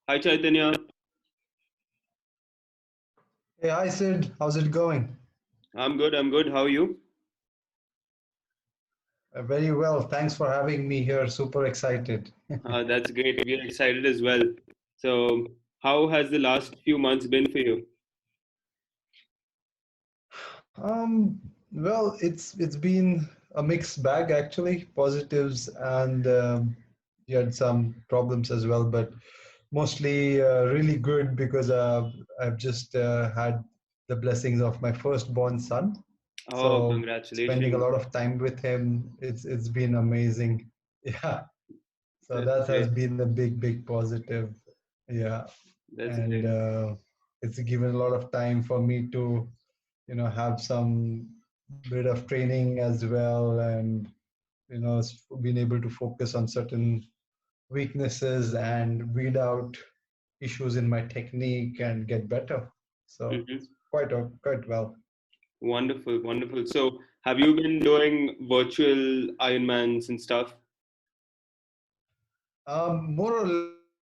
Hi Chaitanya, Hey, hi Sid, how's it going? I'm good. I'm good. How are you? Very well, thanks for having me here. Super excited. That's great. We are excited as well. So, how has the last few months been for you? It's been a mixed bag actually, positives and you had some problems as well, but mostly really good because I've just had the blessings of my firstborn son. Oh, So spending a congratulations. lot of time with him, it's been amazing. Yeah, so That's that has great. been a big positive. Yeah, That's and great. it's given a lot of time for me to have some bit of training as well, and been able to focus on certain weaknesses and weed out issues in my technique and get better. So Hmm. quite well. Wonderful, wonderful. So, have you been doing virtual Ironmans and stuff? More or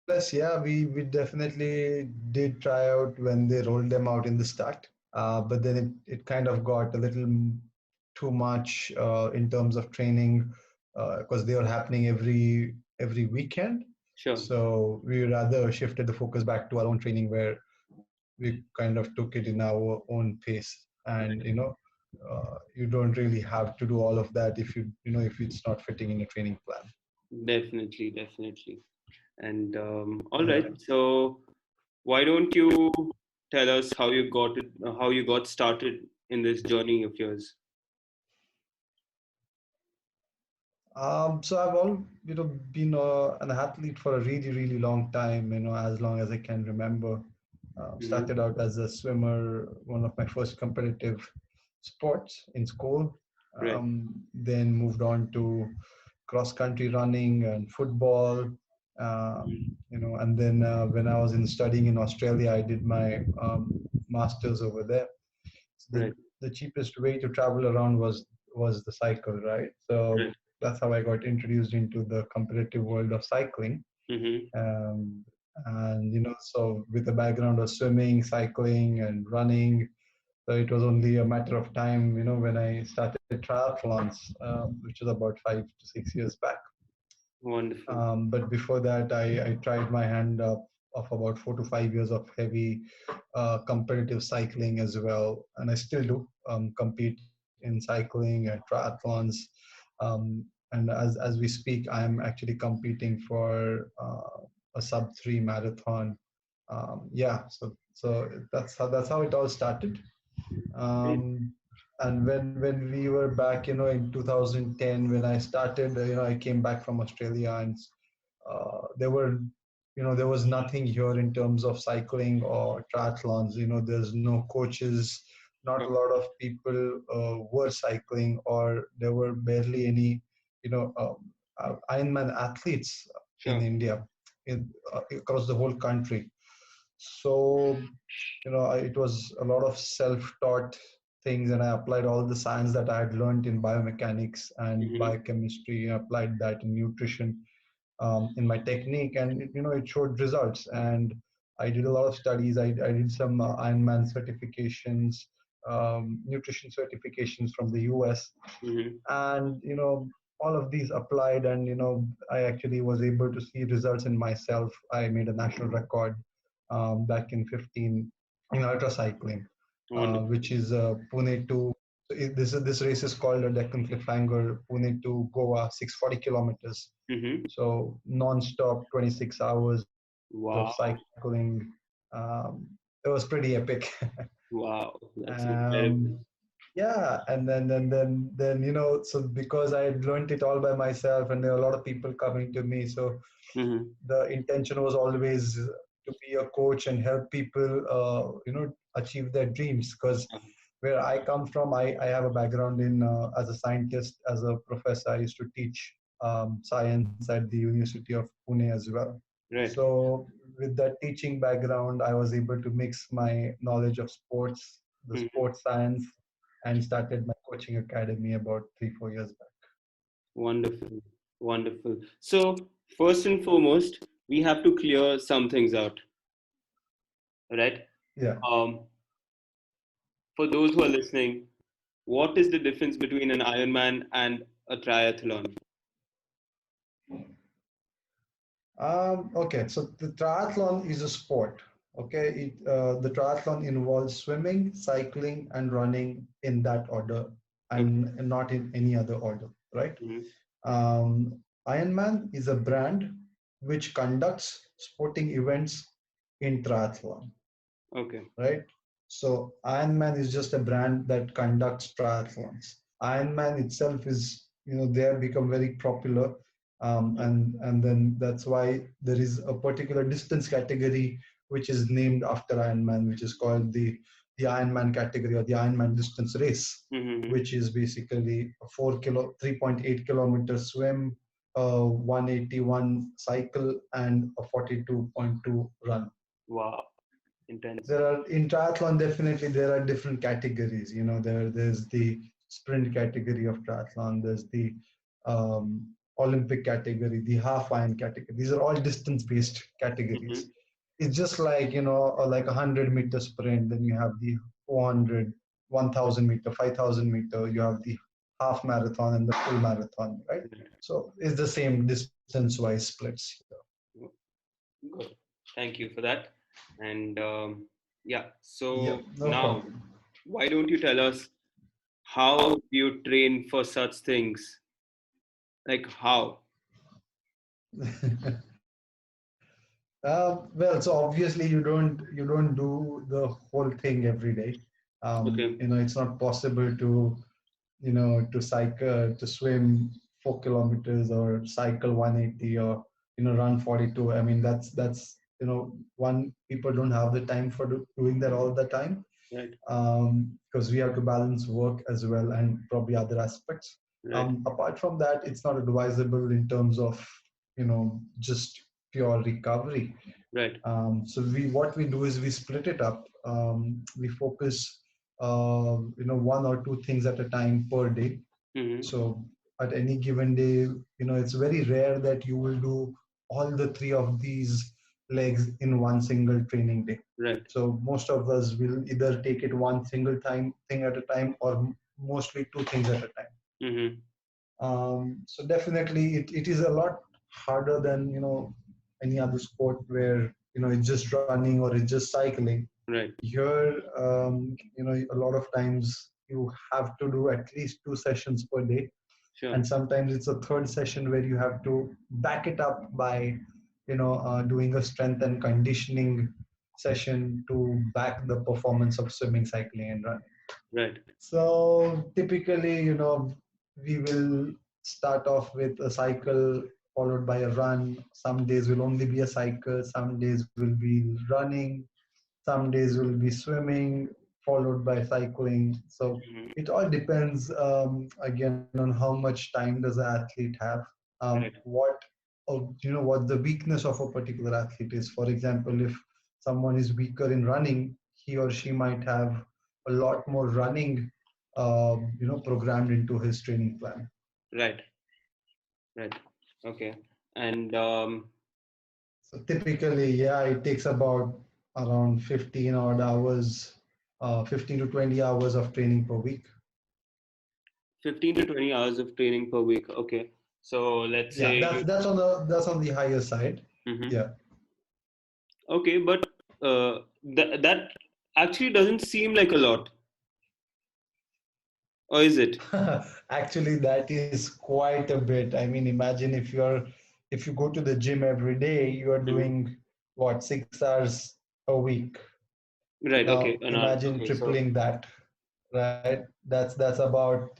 less, yeah. We definitely did try out when they rolled them out in the start, but then it kind of got a little too much in terms of training because they were happening every weekend. Sure. So we rather shifted the focus back to our own training where we kind of took it in our own pace, and you don't really have to do all of that if if it's not fitting in a training plan. Definitely, definitely. And all Yeah. right. So, why don't you tell us how you got it, how you got started in this journey of yours? So I've all been an athlete for a really long time. As long as I can remember. Started Hmm. out as a swimmer, one of my first competitive sports in school. Right. Then moved on to cross country running and football. And then when I was in studying in Australia, I did my masters over there. So Right. the cheapest way to travel around was the cycle, right? So Right. that's how I got introduced into the competitive world of cycling. Mm-hmm. Um, and so with a background of swimming, cycling, and running, so it was only a matter of time, when I started triathlons, which was about 5 to 6 years back. Wonderful. But before that, I tried my hand up of about 4 to 5 years of heavy competitive cycling as well, and I still do compete in cycling and triathlons. And as we speak, I'm actually competing for a sub 3 marathon. Yeah, so that's how it all started. Great. And when we were back, in 2010, when I started, I came back from Australia, and there was nothing here in terms of cycling or triathlons. There's no coaches, not a Sure. lot of people were cycling, or there were barely any, Ironman athletes in Sure. India, across the whole country. So it was a lot of self-taught things, and I applied all the science that I had learned in biomechanics and Mm-hmm. biochemistry. I applied that in nutrition, in my technique, and it showed results. And I did a lot of studies. I did some Ironman certifications, nutrition certifications from the US, Mm-hmm. and all of these applied, and I actually was able to see results in myself. I made a national record back in 15 in ultra cycling, Wonderful. which is Pune to this race is called a Deccan Cliffhanger, Pune to Goa, 640 kilometers. Mm-hmm. So non-stop, 26 hours of Wow. cycling. Um, it was pretty epic. Wow. That's um, incredible. yeah, and then so because I had learned it all by myself, and there were a lot of people coming to me, so Mm-hmm. the intention was always to be a coach and help people achieve their dreams. Because where I come from, I have a background in as a scientist, as a professor. I used to teach science at the University of Pune as well. Right. So with that teaching background, I was able to mix my knowledge of sports, the Mm-hmm. sports science, and started my coaching academy about 3 4 years back. Wonderful. Wonderful. So, first and foremost, we have to clear some things out, right? Yeah. Um, for those who are listening, what is the difference between an Ironman and a triathlon? Okay, so the triathlon is a sport. Okay, the triathlon involves swimming, cycling, and running in that order, Okay. and not in any other order, right? Hmm. Ironman is a brand which conducts sporting events in triathlon, Okay. right? So Ironman is just a brand that conducts triathlons. Ironman itself is, they have become very popular, and then that's why there is a particular distance category which is named after Ironman, which is called the Ironman category or the Ironman distance race, Mm-hmm. which is basically a 3.8 kilometer swim, a 181 cycle, and a 42.2 run. Wow. Intense. There are in triathlon, definitely there are different categories. There's the sprint category of triathlon, there's the Olympic category, the half iron category. These are all distance based Mm-hmm. categories. It's just like, like 100-meter sprint, then you have the 400, 1000-meter, 5000-meter, you have the half marathon and the full marathon, right? So it's the same distance wise splits. Good. Thank you for that. And yeah, Yep, so no now, problem. why don't you tell us how you train for such things? Like how? Well, so obviously you don't do the whole thing every day. Okay. It's not possible to cycle, to swim 4 kilometers or cycle 180 or run 42. I mean one, people don't have the time for doing that all the time, Right. because we have to balance work as well and probably other aspects. Right. Apart from that, it's not advisable in terms of just pure recovery. Right. So what we do is we split it up. We focus, one or two things at a time per day. Mm-hmm. So at any given day, it's very rare that you will do all the three of these legs in one single training day. Right. So most of us will either take it one single time thing at a time, or mostly two things at a time. Mm-hmm. So definitely it is a lot harder than any other sport where it's just running or it's just cycling. Right. Here, a lot of times you have to do at least 2 sessions per day, Sure. and sometimes it's a third session where you have to back it up by doing a strength and conditioning session to back the performance of swimming, cycling, and running. Right. So typically, we will start off with a cycle followed by a run. Some days will only be a cycle, some days will be running, some days will be swimming, followed by cycling. So Mm-hmm. it all depends, again, on how much time does the athlete have, Right. what the weakness of a particular athlete is. For example, if someone is weaker in running, he or she might have a lot more running, programmed into his training plan. Right. Right. Okay. And So typically, yeah, it takes about around 15 odd hours, 15 to 20 hours of training per week. 15 to 20 hours of training per week. Okay. So let's Yeah, say that's on the higher side. Mhm. Yeah. Okay, but that actually doesn't seem like a lot, or is it? Actually, that is quite a bit. I mean, imagine if you go to the gym every day, you are Mhm. doing what, 6 hours a week. Right. Okay. Now An hour. imagine Okay. So. tripling that, right? That's about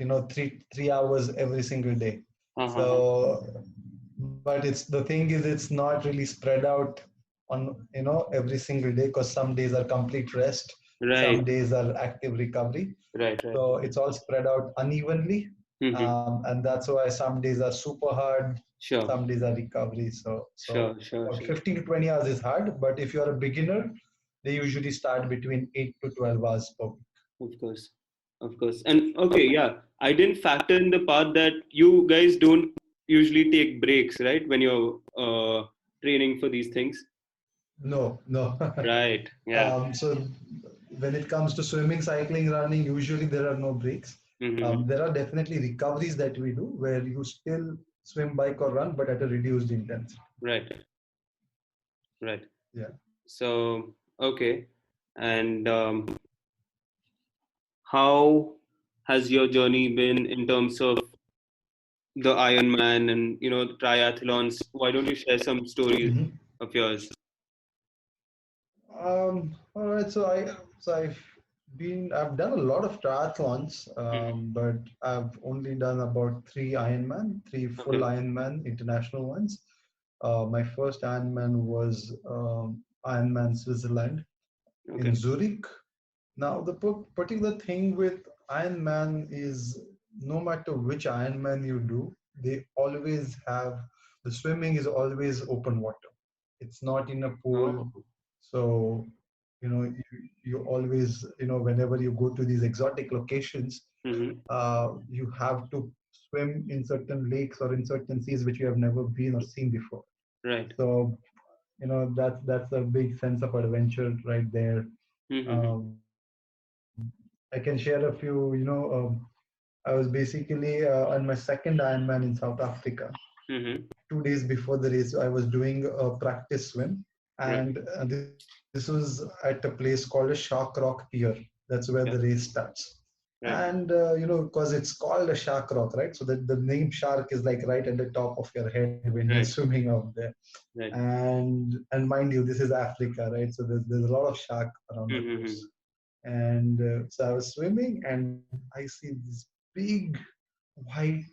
three hours every single day. Uh-huh. So, but it's the thing is it's not really spread out on every single day, because some days are complete rest, Right. some days are active recovery. Right. Right. So it's all spread out unevenly, Mm-hmm. and that's why some days are super hard, Sure. some days are recovery. So Sure. Sure. about Sure. 15 to 20 hours is hard, but if you're a beginner, they usually start between 8 to 12 hours per week. Of course. Of course. And okay, yeah, I didn't factor in the part that you guys don't usually take breaks, right? When you're training for these things? No, no. Right. Yeah. So when it comes to swimming, cycling, running, usually there are no breaks. Mm-hmm. There are definitely recoveries that we do where you still swim, bike, or run, but at a reduced intensity. Right. Right. Yeah. So okay. And how has your journey been in terms of the Ironman and triathlons? Why don't you share some stories Mhm. of yours? All right. I've done a lot of triathlons, Hmm. but I've only done about three full Okay. Ironman international ones. My first Ironman was Ironman Switzerland in Okay. Zurich. Now, the particular thing with Ironman is no matter which Ironman you do, they always have the swimming is always open water. It's not in a pool. Oh. So, you always, whenever you go to these exotic locations, Mm-hmm. you have to swim in certain lakes or in certain seas which you have never been or seen before. Right. So, that's a big sense of adventure right there. Mm-hmm. Um, I can share a few, I was basically on my second Ironman in South Africa. Mm-hmm. 2 days before the race, I was doing a practice swim, Right. and this was at a place called a Shark Rock Pier. That's where the race Yeah. starts. Right. And because it's called a Shark Rock, right? So the name Shark is like right at the top of your head when you're Right. swimming out there. Right. And mind you, this is Africa, right? So there's a lot of shark around the Mm-hmm. coast. And so I was swimming, and I see this big white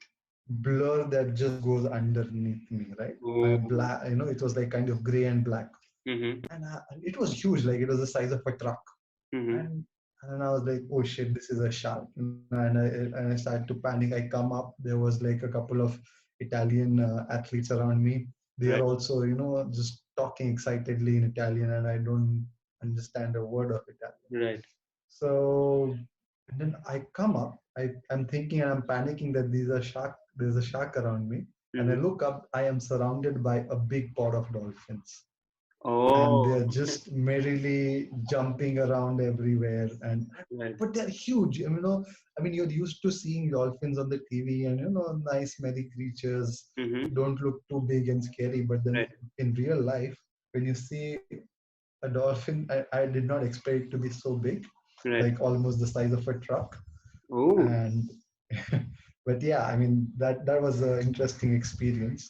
blur that just goes underneath me, right? Oh. Black, it was like kind of gray and black, Mm-hmm. and it was huge, like it was the size of a truck. Mm-hmm. And then I was like, oh shit, this is a shark. And I started to panic. I come up, there was like a couple of Italian athletes around me. They are Right. also, just talking excitedly in Italian, and I don't understand a word of Italian. Right. So, and then I come up, I'm thinking and I'm panicking that there's a shark around me. And I Mm-hmm. look up, I am surrounded by a big pod of dolphins. And Oh. they're just merrily jumping around everywhere. And Right. but they're huge. I mean, you're used to seeing dolphins on the TV, and nice, merry creatures Mm-hmm. don't look too big and scary. But then Right. in real life, when you see a dolphin, I did not expect it to be so big, like Right. almost the size of a truck. Oh. And but yeah, I mean that was an interesting experience.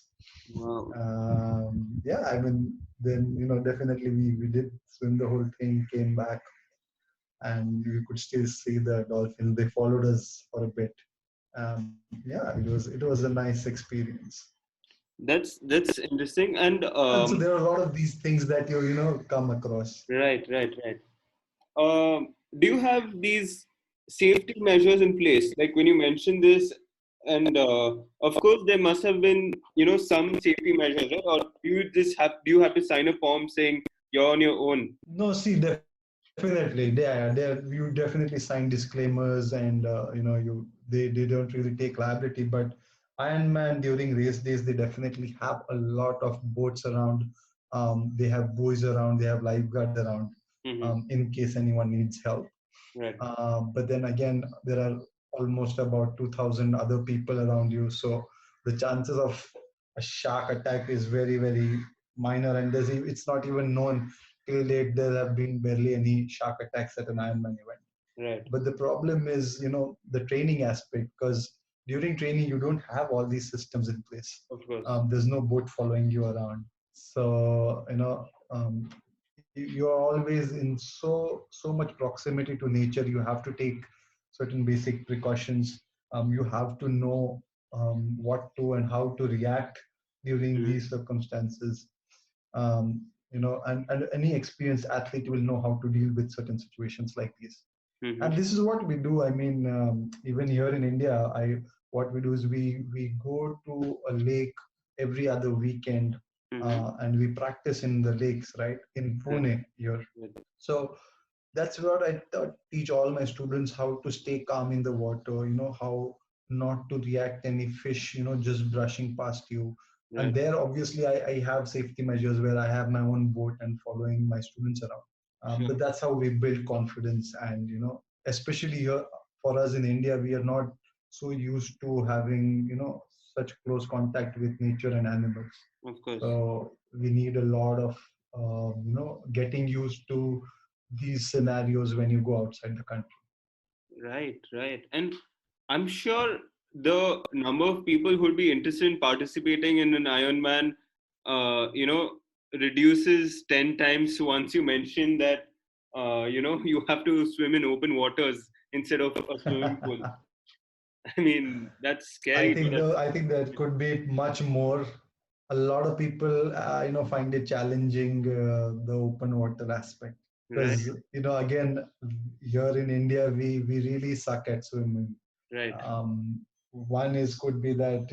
Wow. Yeah, I mean, then definitely we did swim the whole thing, came back, and we could still see the dolphins. They followed us for a bit. Yeah, it was a nice experience. That's interesting. And And so there are a lot of these things that you come across. right. Right. Right. Do you have these safety measures in place? Like when you mentioned this, and of course there must have been, some safety measures, right? Or do you have to sign a form saying you're on your own? No, see, definitely, you definitely sign disclaimers, and they don't really take liability. But Ironman during race days, they definitely have a lot of boats around. They have buoys around. They have lifeguards around, Mm-hmm. in case anyone needs help. Right. But then again, there are almost about 2,000 other people around you, so the chances of a shark attack is very, very minor, and it's not even known till date. There have been barely any shark attacks at an Ironman event. Right. But the problem is, the training aspect, because during training you don't have all these systems in place. Of course. There's no boat following you around, so you're always in so much proximity to nature. You have to take certain basic precautions. You have to know what to and how to react during Mm-hmm. these circumstances. And any experienced athlete will know how to deal with certain situations like these. Mm-hmm. And this is what we do. I mean, even here in India, I what we do is we go to a lake every other weekend, Mm-hmm. and we practice in the lakes, right, in Right. Pune here. Right. So that's what I teach all my students, how to stay calm in the water. How not to react any fish, just brushing past you. And Right. there, obviously, I have safety measures where I have my own boat and following my students around. Sure. But that's how we build confidence. And, especially here for us in India, we are not so used to having, such close contact with nature and animals. Of course. So we need a lot of, getting used to these scenarios when you go outside the country. Right, right. And I'm sure the number of people who would be interested in participating in an Ironman, reduces 10 times once you mention that, you have to swim in open waters instead of a swimming pool. I mean, that's scary, but that's I think that could be much more. A lot of people, find it challenging, the open water aspect, right, because again, here in India, we really suck at swimming. right. One is could be that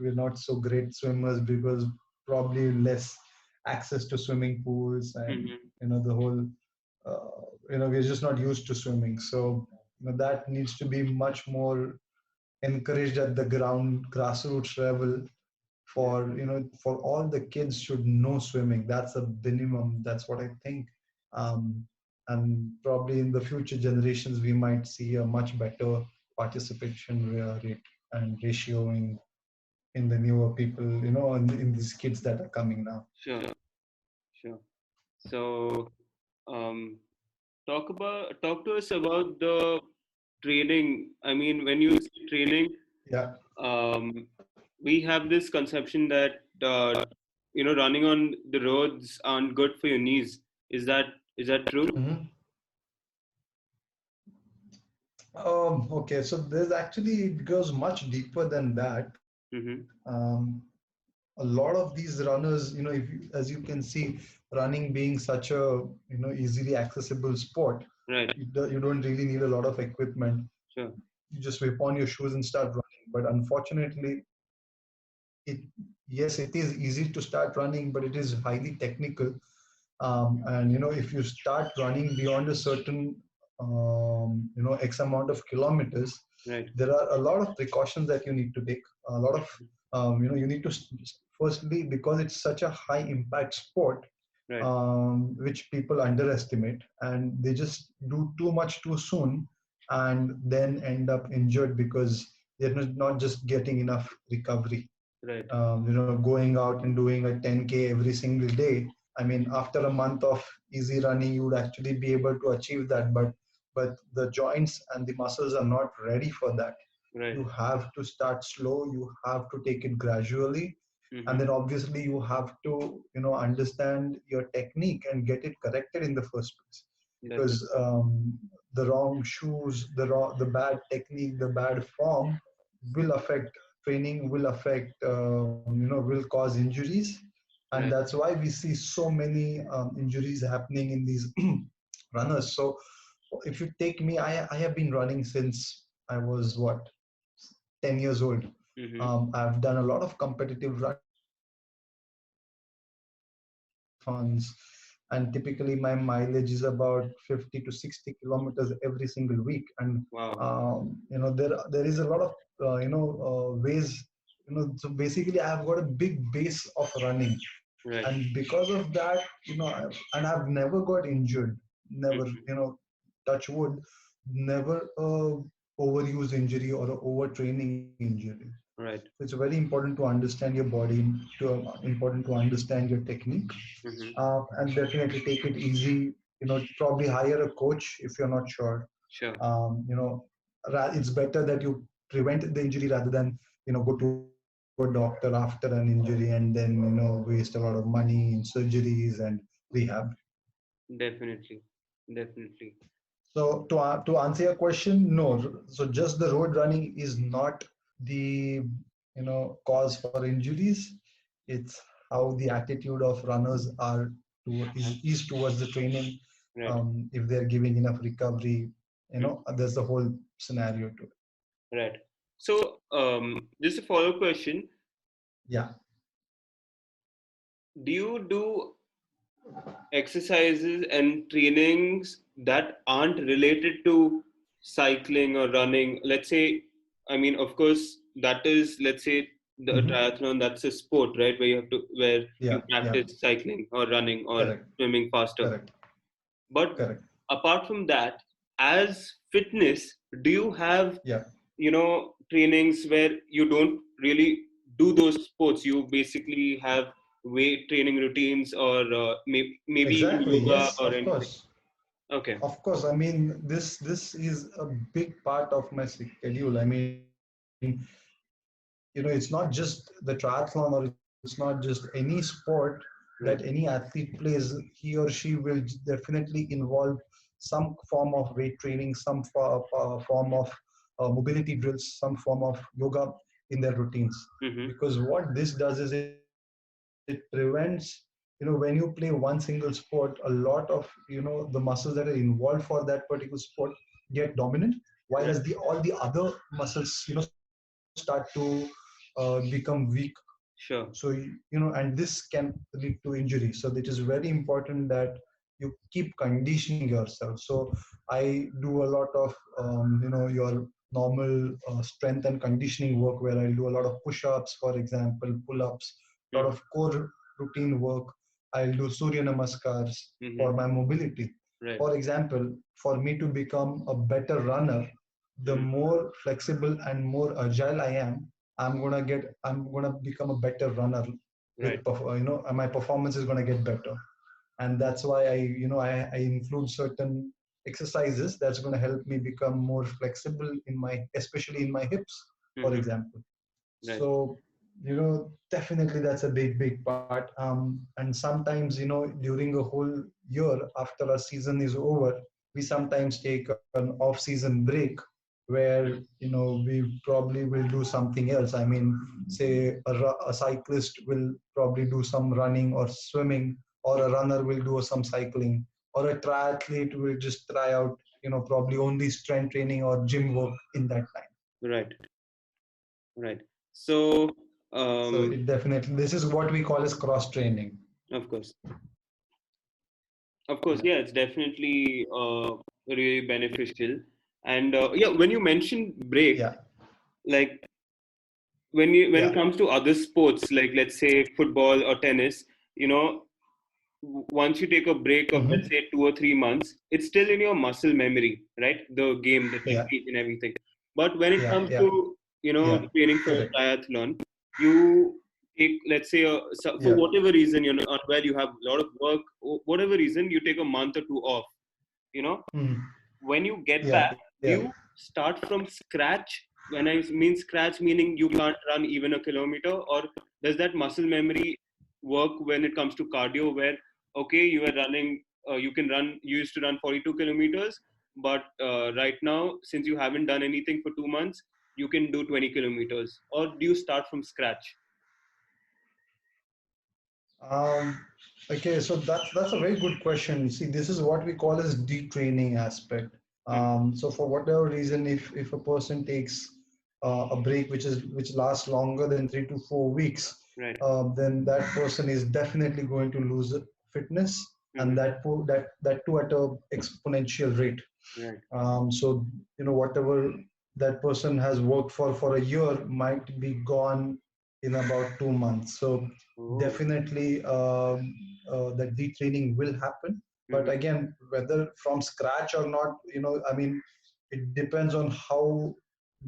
we're not so great swimmers because probably less access to swimming pools, and Hmm. the whole we're just not used to swimming. So that needs to be much more encouraged at the grassroots level. Yeah, For all the kids should know swimming. That's a minimum. That's what I think. um, and probably in the future generations we might see a much better participation rate and ratio in the newer people, in these kids that are coming now. sure, sure. So, um, talk to us about the training. I mean, when you say training, Yeah. um, we have this conception that running on the roads aren't good for your knees. Is that true? Mhm. Okay, so there's actually, it goes much deeper than that. Mm-hmm. A lot of these runners, if you, as you can see, running being such a easily accessible sport, Right. you don't really need a lot of equipment. Sure. You just whip on your shoes and start running. But unfortunately, it yes, it is easy to start running, but it is highly technical. And if you start running beyond a certain x amount of kilometers, Right. there are a lot of precautions that you need to take. A lot of you need to firstly, because it's such a high impact sport, Right. which people underestimate, and they just do too much too soon, and then end up injured because they're not just getting enough recovery. Right. Going out and doing a 10K every single day. I mean, after a month of easy running, you would actually be able to achieve that, but the joints and the muscles are not ready for that. Right. You have to start slow. You have to take it gradually, and Mm-hmm. then obviously you have to understand your technique and get it corrected in the first place. Because Definitely. the wrong shoes, the bad technique, the bad form will affect training, will affect will cause injuries. And Right. that's why we see so many injuries happening in these runners. So if you take me, I have been running since I was what, 10 years old. Mm-hmm. I've done a lot of competitive running. I've done marathons, and typically my mileage is about 50 to 60 kilometers every single week. And Wow. there is a lot of ways. So basically, I've got a big base of running, Right. and because of that, and I've never got injured. Never, Mm-hmm. touch wood, never overuse injury or a overtraining injury. So Right. it's very important to understand your body, important to understand your technique, Mm-hmm. and definitely take it easy. Probably hire a coach if you're not sure. Sure. It's better that you prevent the injury rather than go to a doctor after an injury and then waste a lot of money in surgeries and rehab. Definitely. Definitely. So to answer your question, no. So just the road running is not the cause for injuries. It's how the attitude of runners is towards the training. Right. If they're giving enough recovery, Mm. there's the whole scenario to it. Right. So, just a follow-up question. Yeah. Do you do exercises and trainings that aren't related to cycling or running? Let's say, I mean, of course, that is, let's say, the triathlon, that's a sport, right, where where Yeah, you yeah, practice cycling or running or correct, swimming faster. correct, But correct. apart from that, as fitness, do you have, Yeah, trainings where you don't really do those sports? You basically have weight training routines, or maybe even exactly. yoga Yes, or of anything. course. Okay. Of course. I mean, this is a big part of my schedule. I mean, it's not just the triathlon, or it's not just any sport that any Right. athlete plays. He or she will definitely involve some form of weight training, some form of mobility drills, some form of yoga in their routines. Mm-hmm. Because what this does is it prevents, when you play one single sport, a lot of, the muscles that are involved for that particular sport get dominant, while as Right. all the other muscles, start to become weak. So, Sure. and this can lead to injury. So it is very important that you keep conditioning yourself. So I do a lot of, your normal strength and conditioning work, where I'll do a lot of push-ups, for example, pull-ups, a lot Mm-hmm. of core routine work. I'll do Surya Namaskars Mm-hmm. for my mobility. Right. For example, for me to become a better runner, the Mm-hmm. more flexible and more agile I am, I'm gonna become a better runner. Right. And my performance is gonna get better. And that's why I include certain exercises that's gonna help me become more flexible especially in my hips, for Mm-hmm. example. Right. So, definitely that's a big part. And sometimes, during a whole year after a season is over, we sometimes take an off-season break where, we probably will do something else. I mean, say a cyclist will probably do some running or swimming, or a runner will do some cycling, or a triathlete will just try out, probably only strength training or gym work in that time. Right. Right. So, So um, it definitely, this is what we call as cross training. of course, yeah, it's definitely really beneficial. And yeah, when you mentioned break, Yeah, like when it yeah. comes to other sports, like let's say football or tennis, once you take a break of, let's Hmm. say, 2 or 3 months, it's still in your muscle memory, right? The game, the Yeah, technique, and everything. But when it yeah, comes yeah, to yeah. training for a Correct. triathlon, you take, let's say, for Yeah. whatever reason, on where you have a lot of work, whatever reason, you take a month or two off. You know, Mm. when you get Yeah, back, do yeah. you start from scratch? When I mean scratch, meaning you can't run even a kilometer, or does that muscle memory work when it comes to cardio, where okay, you are running, you can run, you used to run 42 kilometers, but right now, since you haven't done anything for 2 months, you can do 20 kilometers, or do you start from scratch? Um, okay, so that's a very good question. See, this is what we call as detraining aspect. Hmm. So for whatever reason, if a person takes a break which lasts longer than 3 to 4 weeks, Right. then that person is definitely going to lose fitness, and Hmm. that too at a exponential rate. Right. So whatever that person has worked for a year might be gone in about 2 months. So Oh. definitely that detraining will happen. But Hmm. again, whether from scratch or not, I mean, it depends on how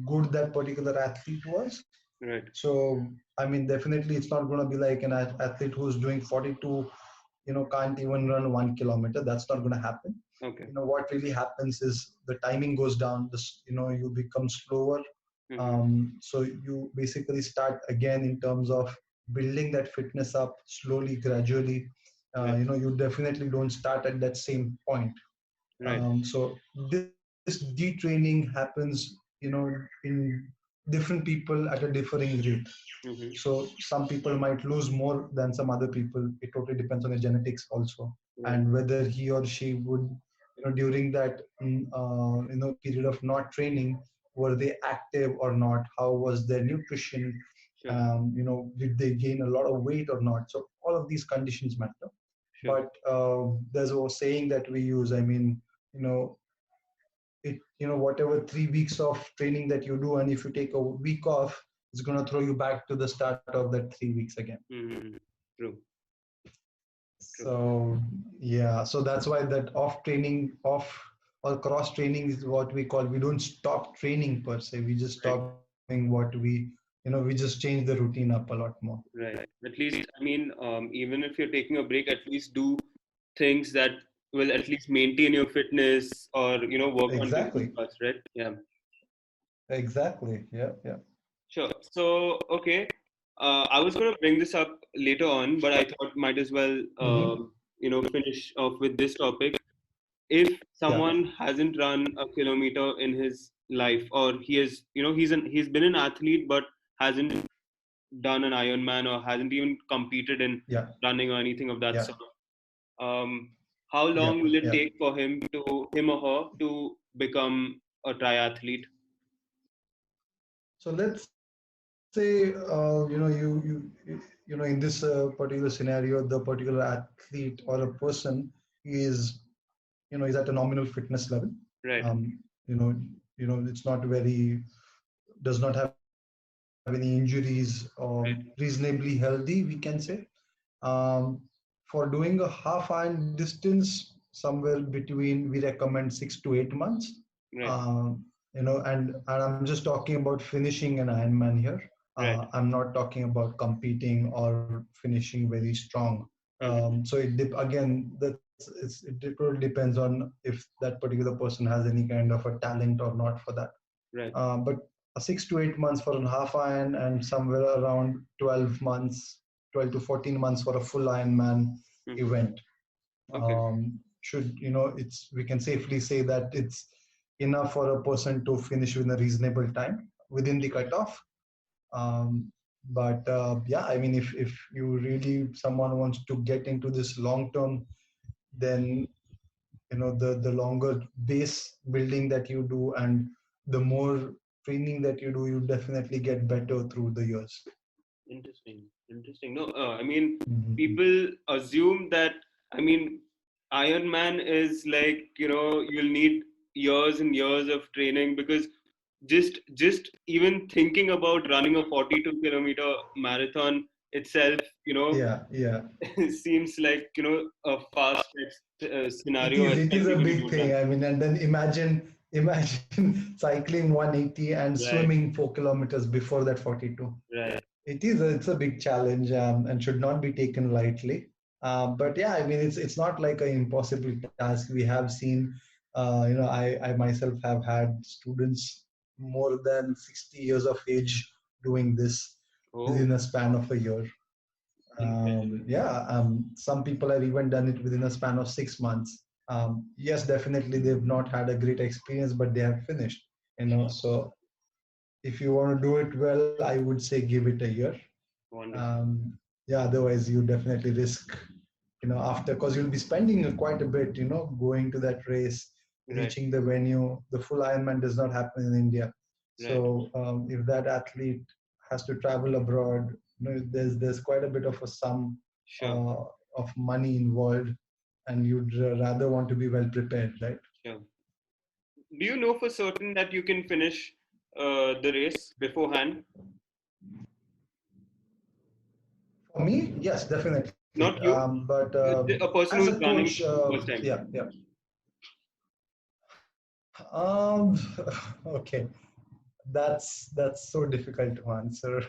good that particular athlete was. Right. So I mean, definitely it's not going to be like an athlete who's doing 42, can't even run 1 kilometer. That's not going to happen. Okay. What really happens is the timing goes down. You become slower. Hmm. So you basically start again in terms of building that fitness up slowly, gradually. Right. You definitely don't start at that same point. Right. So this detraining happens, in different people at a differing rate. Hmm. So some people might lose more than some other people. It totally depends on the genetics also, Right. and whether he or she would, during that period of not training, were they active or not? How was their nutrition? Sure. Did they gain a lot of weight or not? So all of these conditions matter. Sure. But there's a saying that we use. I mean, you know, whatever 3 weeks of training that you do, and if you take a week off, it's going to throw you back to the start of that 3 weeks again. Mm-hmm. True. True. So yeah, so that's why that off training, off or cross training is what we call. We don't stop training per se. We just Right. stop doing what we just change the routine up a lot more. Right. At least, I mean, even if you're taking a break, at least do things that will at least maintain your fitness or, work on Exactly. building first, right? Yeah. Exactly. Yeah. Yeah. Sure. So, okay. I was going to bring this up later on, but I thought might as well, Mm-hmm. finish off with this topic. If Yeah. someone hasn't run a kilometer in his life, or he has, he's been an athlete but hasn't done an Ironman or hasn't even competed in Yeah. running or anything of that Yeah. sort, um, how Yeah. long will it Yeah. take for him or her to become a triathlete? So let's say in this particular scenario, the particular athlete or a person is is at a nominal fitness level. Right. You know, it's not very, does not have any injuries or Right. reasonably healthy, we can say. Um, for doing a half iron distance, somewhere between, we recommend 6 to 8 months. Right. And I'm just talking about finishing an Ironman here. Right. I'm not talking about competing or finishing very strong. Mm-hmm. So again, it totally depends on if that particular person has any kind of a talent or not for that. Right. But 6 to 8 months for a half iron, and somewhere around 12 months, 12 to 14 months for a full Ironman Mm-hmm. event. Okay. Should it's we can safely say that it's enough for a person to finish within a reasonable time within the cutoff. But yeah, I mean, if you really, someone wants to get into this long term, then the longer base building that you do and the more training that you do, you definitely get better through the years. Interesting. Interesting. No, I mean, Mhm. people assume that, I mean, Ironman is like, you'll need years and years of training, because just even thinking about running a 42-kilometer marathon itself, Yeah, yeah. seems like, a fast It scenario, is. It is especially a when you big don't run. thing. I mean, and then imagine cycling 180 and Right. swimming 4 kilometers before that 42. Right. It's a big challenge, and should not be taken lightly. But yeah, I mean, it's not like an impossible task. We have seen, I myself have had students more than 60 years of age doing this Oh, within a span of a year. incredible. Yeah, some people have even done it within a span of 6 months. Yes, definitely they've not had a great experience, but they have finished. Sure. So if you want to do it well, I would say give it a year. Wonderful. Yeah, otherwise you definitely risk, after, because you'll be spending quite a bit, going to that race, Right. reaching the venue. The full Ironman does not happen in India. Right. So if that athlete has to travel abroad, there's quite a bit of a sum Sure. uh, of money involved, and you'd rather want to be well prepared, right? Sure. Do you know for certain that you can finish the race beforehand? For me, yes, definitely. Not you, But a as person a who's coach, running for the first time. yeah, yeah. Um, okay, that's so difficult to answer.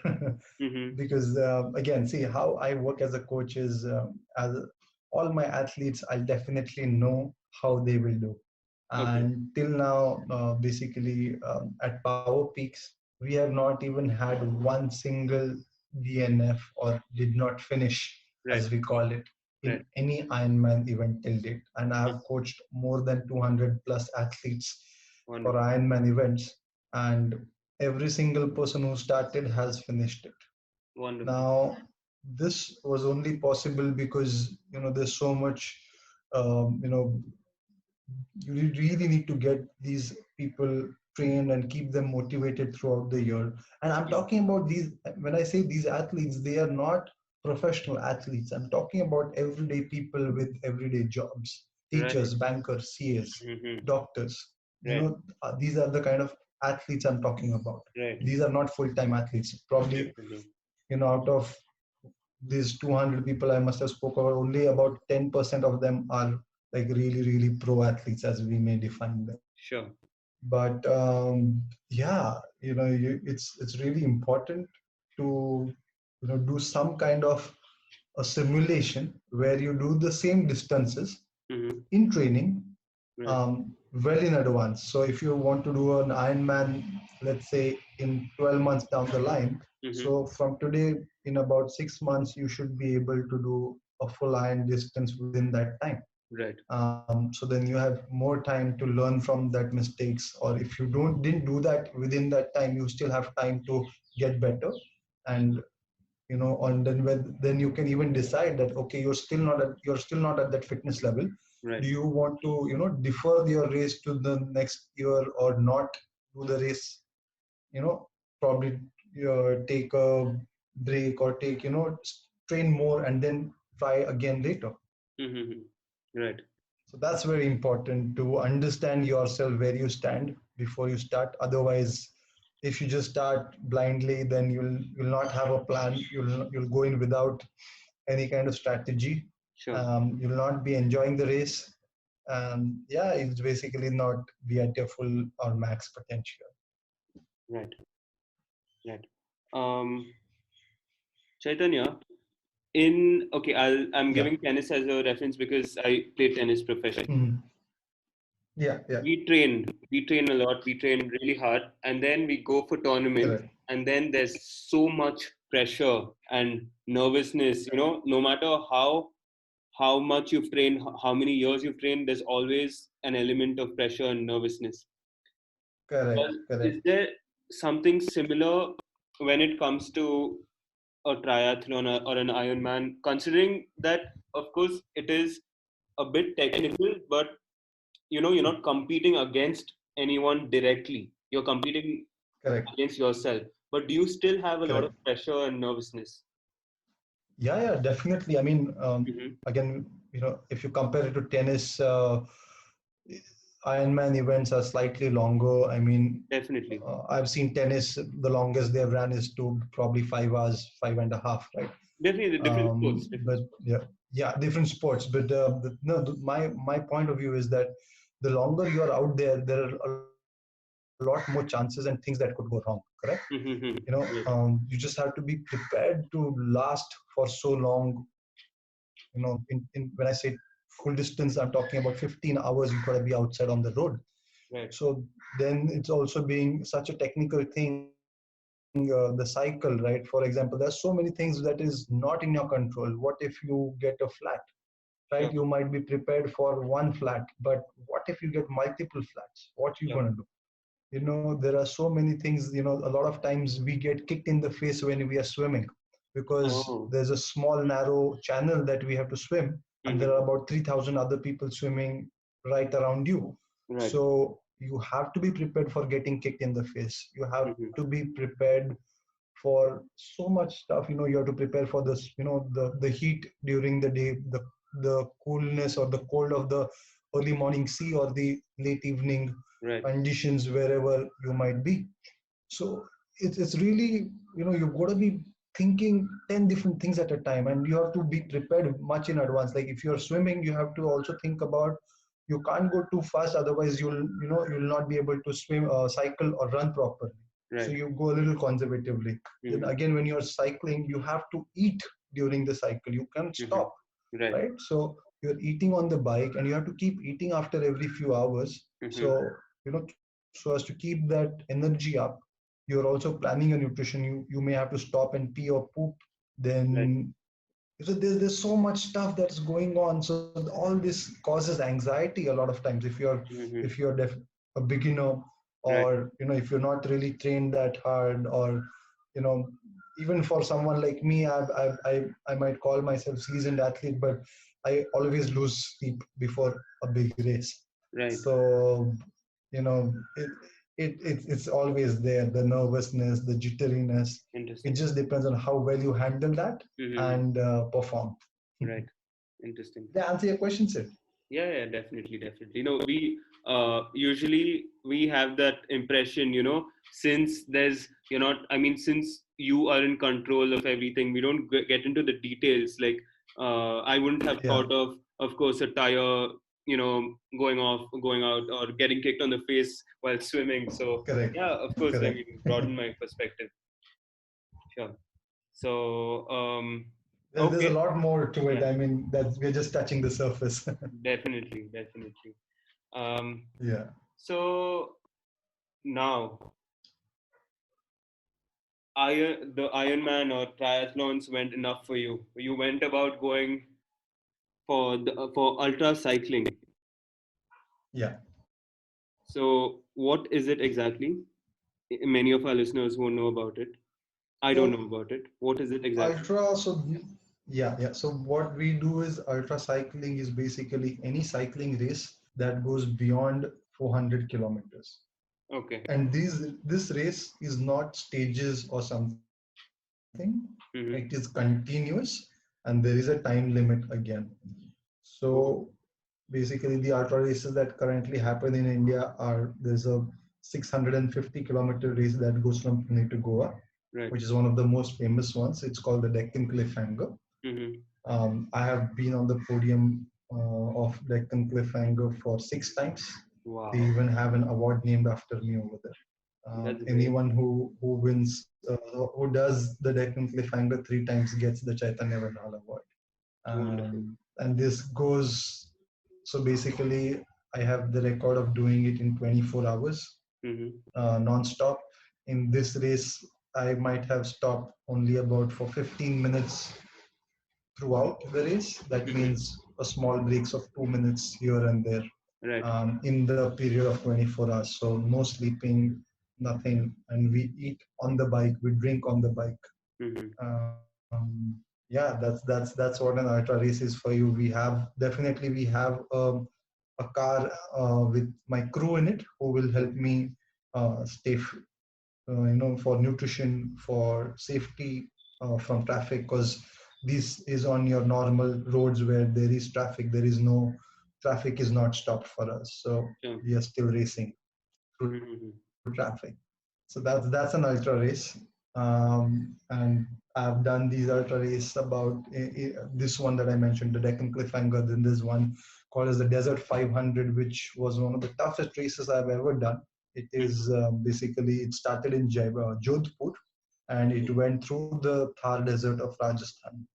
Mm-hmm. Because again, see, how I work as a coach is, as all my athletes, I'll definitely know how they will do. Okay. And till now, basically, at Power Peaks, we have not even had one single DNF, or did not finish, Right. as we call it, Right. in any Ironman event till date. And I Huh. have coached more than 200 plus athletes for Wonderful. Ironman events, and every single person who started has finished it. Wonderful. Now, this was only possible because there's so much, um, you know you really need to get these people trained and keep them motivated throughout the year. And I'm Yeah. talking about these, when I say these athletes, they are not professional athletes. I'm talking about everyday people with everyday jobs, Right. teachers, bankers, CAs, Mm-hmm. doctors. Right. These are the kind of athletes I'm talking about. Right. These are not full-time athletes. Probably, Definitely. out of these 200 people I must have spoke about, only about 10% of them are like really, really pro athletes, as we may define them. Sure. But yeah, it's really important to do some kind of a simulation where you do the same distances Mm-hmm. in training Right. well in advance. So if you want to do an Ironman, let's say in 12 months down the line, Mm-hmm. so from today, in about 6 months, you should be able to do a full iron distance within that time. Right. So then you have more time to learn from that mistakes, or if you didn't do that within that time, you still have time to get better. And on then you can even decide that, okay, you're still not at that fitness level. Right. Do you want to defer your race to the next year, or not do the race, probably take a break, or take train more and then try again later. Mm-hmm. Right. So that's very important to understand yourself, where you stand before you start. Otherwise, if you just start blindly, then you'll not have a plan. You'll go in without any kind of strategy. Sure. You'll not be enjoying the race. Yeah, it's basically not be at your full or max potential. Right. Right. Um, Chaitanya, I'm Yeah. giving tennis as a reference because I play tennis professionally. Mhm. Yeah. Yeah. We train a lot, we train really hard, and then we go for tournaments, Correct. and then there's so much pressure and nervousness, no matter how much you've trained, how many years you've trained, there's always an element of pressure and nervousness. Correct. Is Correct. there something similar when it comes to a triathlon or an Ironman, considering that, of course, it is a bit technical, but you're not competing against anyone directly. You're competing Correct. against yourself. But do you still have a lot of Correct. pressure and nervousness? Yeah. Yeah. Definitely. I mean, Mm-hmm. again, if you compare it to tennis, Ironman events are slightly longer. I mean, Definitely. I've seen tennis, the longest they've ran is to probably 5 hours, 5.5, right? Definitely, the different sports. But Different sports. yeah, different sports. But no, my point of view is that the longer you're out there, there are a lot more chances and things that could go wrong. Correct? Mm-hmm. Right. You just have to be prepared to last for so long. When I say full distance, I'm talking about 15 hours. You got to be outside on the road. Right. So then it's also being such a technical thing, the cycle, right? For example, there's so many things that is not in your control. What if you get a flat, right? You Sure. might be prepared for one flat, but what if you get multiple flats? What you Sure. gonna do? There are so many things. A lot of times we get kicked in the face when we are swimming, because Oh. there's a small narrow channel that we have to swim, and there Mm-hmm. are about 3,000 other people swimming right around you. Right. So you have to be prepared for getting kicked in the face. You have Mm-hmm. to be prepared for so much stuff. You have to prepare for this, the heat during the day, the coolness or the cold of the early morning sea, or the late evening Right. conditions wherever you might be. So it's really, you've got to be thinking 10 different things at a time, and you have to be prepared much in advance. Like if you're swimming, you have to also think about, you can't go too fast, otherwise you'll not be able to swim, cycle or run properly. So Right. you go a little conservatively. Then Mm-hmm. again, when you're cycling, you have to eat during the cycle. You can't Mm-hmm. stop, Right. right? So you're eating on the bike, and you have to keep eating after every few hours. Mm-hmm. So so as to keep that energy up, you're also planning your nutrition. You may have to stop and pee or poop. Right. Then so there's so much stuff that's going on. So all this causes anxiety a lot of times, if you're Mm-hmm. a beginner, Right. or if you're not really trained that hard, or you know even for someone like me, I might call myself seasoned athlete, but I always lose sleep before a big race. Right. So you know it's always there, the nervousness, the jitteriness. It Interesting. just depends on how well you handle that Mm-hmm. and perform. Right. Interesting. Did I answer your question, sir? Yeah, definitely. We usually we have that impression, since there's you're not. I mean, since you are in control of everything, we don't get into the details. Like, I wouldn't have Yeah, thought of course, a tire, going out, or getting kicked on the face while swimming. So correct, yeah, of course. I correct. mean, broaden my perspective. Sure. So There's a okay. lot more to it. Yeah, I mean, that we're just touching the surface. definitely. Um, Yeah. so now, the Ironman or triathlons went enough for you. You went about going for ultra cycling. Yeah. So what is it exactly? Many of our listeners won't know about it. I don't So know about it. What is it exactly? ultra, yeah, yeah. So what we do is ultra cycling is basically any cycling race that goes beyond 400 kilometers. Okay. And this race is not stages or something. It is Mm-hmm. continuous, and there is a time limit again. So Oh, basically, the ultra races that currently happen in India are there's a 650-kilometer race that goes from Pune to Goa, right. which is one of the most famous ones. It's called the Deccan Cliffhanger. Mm-hmm. I have been on the podium of Deccan Cliffhanger for 6 times. They Wow, even have an award named after me over there. that's great. Anyone who wins, who does the Deccan Cliffhanger 3 times gets the Chaitanya Velhal award. Wonderful. And this goes, so basically, I have the record of doing it in 24 hours Mm-hmm. non-stop. In this race, I might have stopped only about for 15 minutes throughout the race. That Mm-hmm. means a small breaks of 2 minutes here and there Right. in the period of 24 hours. So no sleeping, nothing, and we eat on the bike, we drink on the bike. Mm-hmm. Yeah, that's what an ultra race is for you. We have a car with my crew in it who will help me stay for nutrition, for safety from traffic, because this is on your normal roads where there is traffic. There is no traffic is not stopped for us, so Sure. we are still racing through Mm-hmm. traffic. So that's an ultra race. And I've done these ultra race about this one that I mentioned, the Deccan Cliffhanger. Then there's one called as the Desert 500, which was one of the toughest races I've ever done. It is basically, it started in Jodhpur, and it Mm-hmm. went through the Thar Desert of Rajasthan.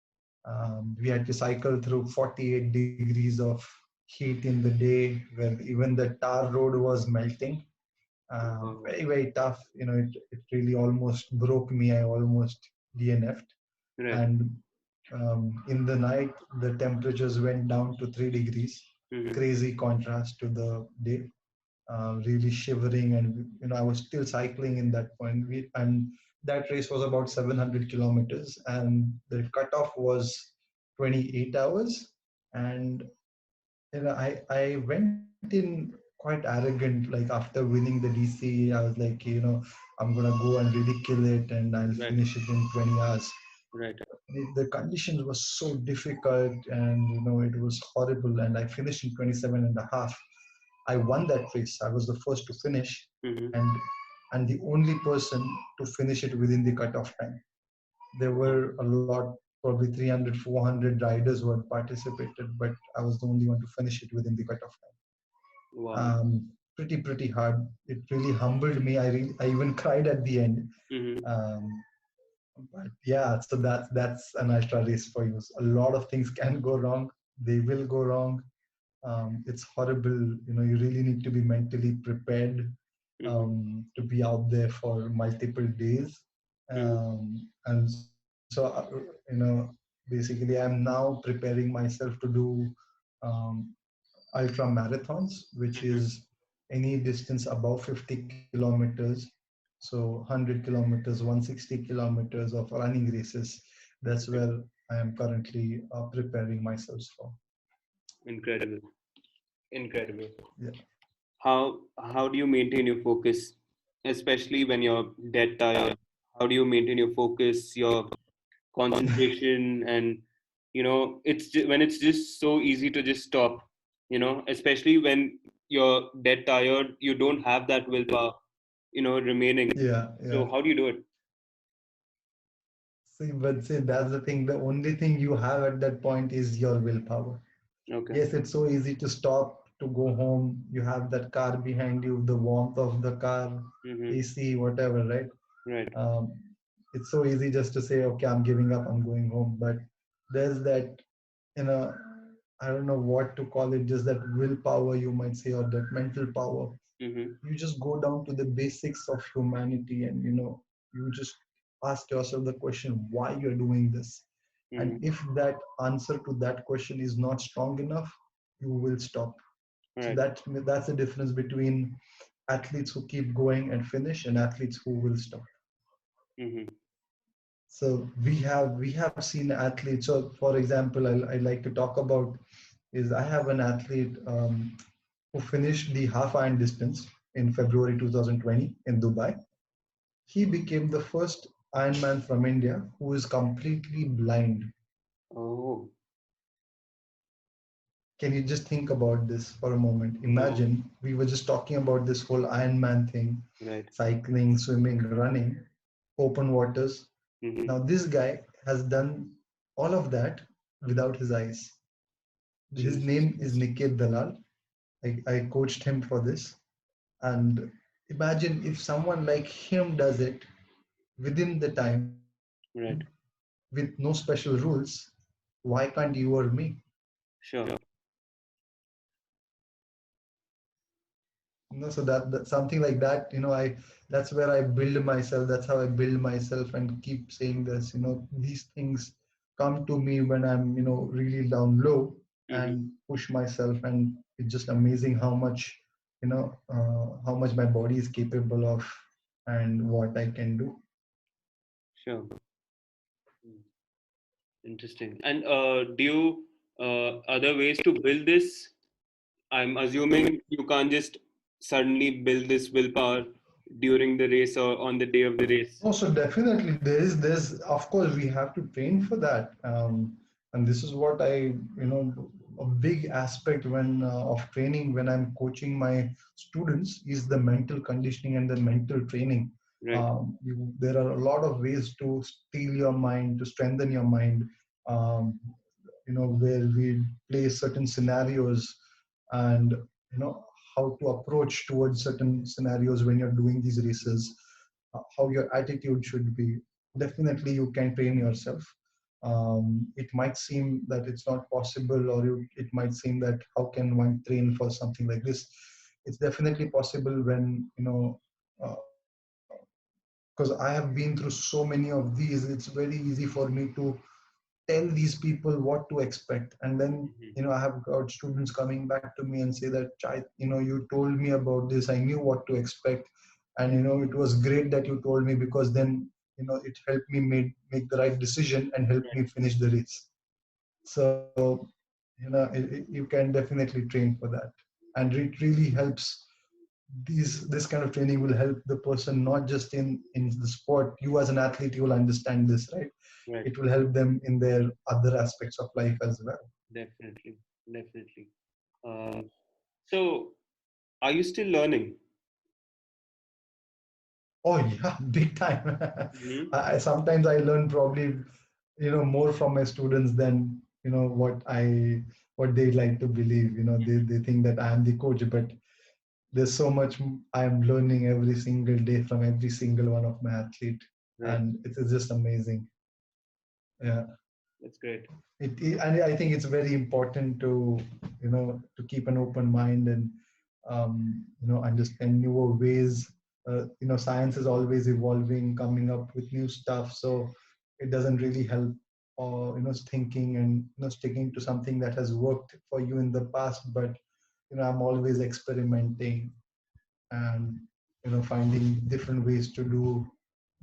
We had to cycle through 48 degrees of heat in the day, where even the tar road was melting. Wow. Very tough. It really almost broke me. I almost DNF'd. Right. And in the night, the temperatures went down to 3 degrees. Mm-hmm. Crazy contrast to the day. Really shivering, and I was still cycling in that point. And that race was about 700 kilometers, and the cutoff was 28 hours. And I went in quite arrogant, like after winning the DC, I was like, I'm gonna go and really kill it, and I'll Right. finish it in 20 hours. Right. The conditions were so difficult, and it was horrible, and I finished in 27 and a half. I won that race. I was the first to finish, Mm-hmm. and the only person to finish it within the cutoff time. There Wow. were a lot, probably 300, 400 riders who had participated, but I was the only one to finish it within the cutoff time. Wow. Pretty hard. It really humbled me. I even cried at the end. Mm-hmm. Um, but yeah, so that's an ultra race for you. A lot of things can go wrong. They will go wrong. It's horrible. You really need to be mentally prepared Mm-hmm. to be out there for multiple days. Mm-hmm. And so, basically, I'm now preparing myself to do um, ultra marathons, which Mm-hmm. is any distance above 50 kilometers. So 100 kilometers, 160 kilometers of running races. That's Right. where I am currently preparing myself for. Incredible. Incredible. Yeah. How do you maintain your focus, especially when you're dead tired? How do you maintain your focus, your concentration, and when it's just so easy to just stop. especially when you're dead tired, you don't have that willpower, remaining. Yeah, So yeah. how do you do it? See, that's the thing. The only thing you have at that point is your willpower. Okay. Yes, it's so easy to stop, to go home. You have that car behind you, the warmth of the car, Mm-hmm. AC, whatever, right? Right. Um, it's so easy just to say, okay, I'm giving up, I'm going home. But there's that, you know, I don't know what to call it, just that willpower, you might say, or that mental power. Mm-hmm. You just go down to the basics of humanity, and you just ask yourself the question why you're doing this. And Mm-hmm. if that answer to that question is not strong enough, you will stop. So Right. that's the difference between athletes who keep going and finish and athletes who will stop. Mm-hmm. So we have seen athletes. So for example, I like to talk about is I have an athlete who finished the half iron distance in February 2020 in Dubai. He became the first Ironman from India who is completely blind. Oh, Can you just think about this for a moment? no. Imagine we were just talking about this whole Ironman thing, Right. cycling, swimming, running, open waters. Mm-hmm. Now, this guy has done all of that without his eyes. His Jesus name is Christ. Niket Dalal. I coached him for this. And imagine if someone like him does it within the time Right. with no special rules, why can't you or me? Sure. So that something like that, I that's where I build myself. That's how I build myself and keep saying this. These things come to me when I'm really down low Mm-hmm. and push myself, and it's just amazing how much my body is capable of and what I can do. Sure. Mm. Interesting. And do you other ways to build this? I'm assuming you can't just suddenly build this willpower during the race or on the day of the race. Oh, so definitely there's of course we have to train for that. And this is what a big aspect of training when I'm coaching my students is the mental conditioning and the mental training. Right. There are a lot of ways to steel your mind, to strengthen your mind. Um, where we play certain scenarios, and how to approach towards certain scenarios when you're doing these races, how your attitude should be. Definitely you can train yourself. It might seem that it's not possible, or it might seem that how can one train for something like this. It's definitely possible when because I have been through so many of these. It's very easy for me to tell these people what to expect, and then Mm-hmm. I have got students coming back to me and say that, you told me about this, I knew what to expect, and it was great that you told me, because then it helped me make the right decision and help Right. me finish the race. So you can definitely train for that, and it really helps. This kind of training will help the person not just in the sport. You as an athlete, you will understand this, right? Right. It will help them in their other aspects of life as well. Definitely. Definitely. So, are you still learning? Oh yeah, big time. Mm-hmm. Sometimes I learn probably more from my students than what they like to believe. They think that I am the coach, but there's so much I am learning every single day from every single one of my athlete, Right. and it's just amazing. Yeah. That's great. And I think it's very important to to keep an open mind and understand newer ways. Science is always evolving, coming up with new stuff, so it doesn't really help or thinking and sticking to something that has worked for you in the past. But I'm always experimenting and finding different ways to do,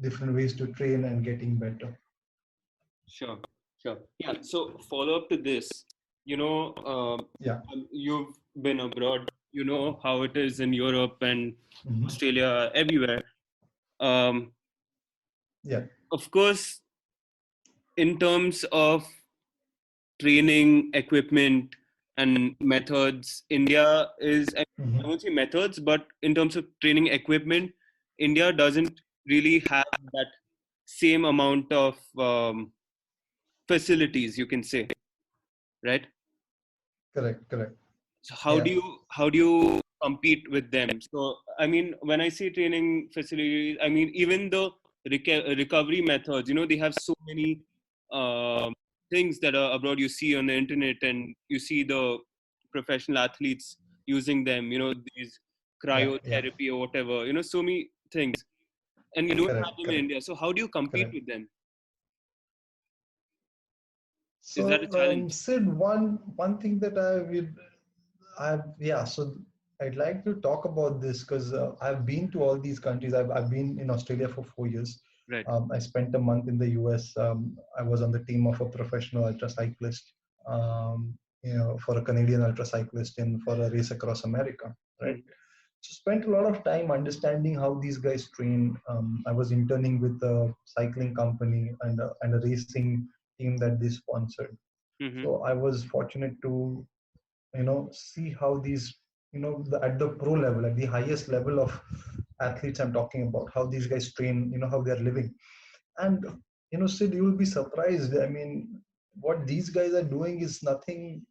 different ways to train and getting better. Sure. Sure. Yeah. So, follow up to this. You know, Yeah. you've been abroad. You know how it is in Europe and Mhm. Australia, everywhere. Um, Yeah. of course, in terms of training equipment and methods. India is, I Mhm. won't say methods, but in terms of training equipment, India doesn't really have that same amount of facilities, you can say, right? Correct, correct. So Yeah, how do you compete with them? So I mean, when I say training facilities, I mean even the recovery methods. They have so many um, things that are abroad. You see on the internet, and you see the professional athletes using them. These yeah, yeah. cryotherapy or whatever. So many things, and we don't have Correct, them in correct, India. So how do you compete correct. with them? Is that a So, challenge? Sid, one thing that yeah. So I'd like to talk about this because I've been to all these countries. I've been in Australia for 4 years. Right. I spent a month in the US. I was on the team of a professional ultra cyclist. For a Canadian ultra cyclist in for a race across America. Right. Mm-hmm. So spent a lot of time understanding how these guys train. I was interning with a cycling company and a racing team that they sponsored. Mm-hmm. So I was fortunate to see how these at the pro level, at the highest level of athletes I'm talking about, how these guys train, how they're living. And Sid, you'll be surprised. I mean, what these guys are doing is nothing.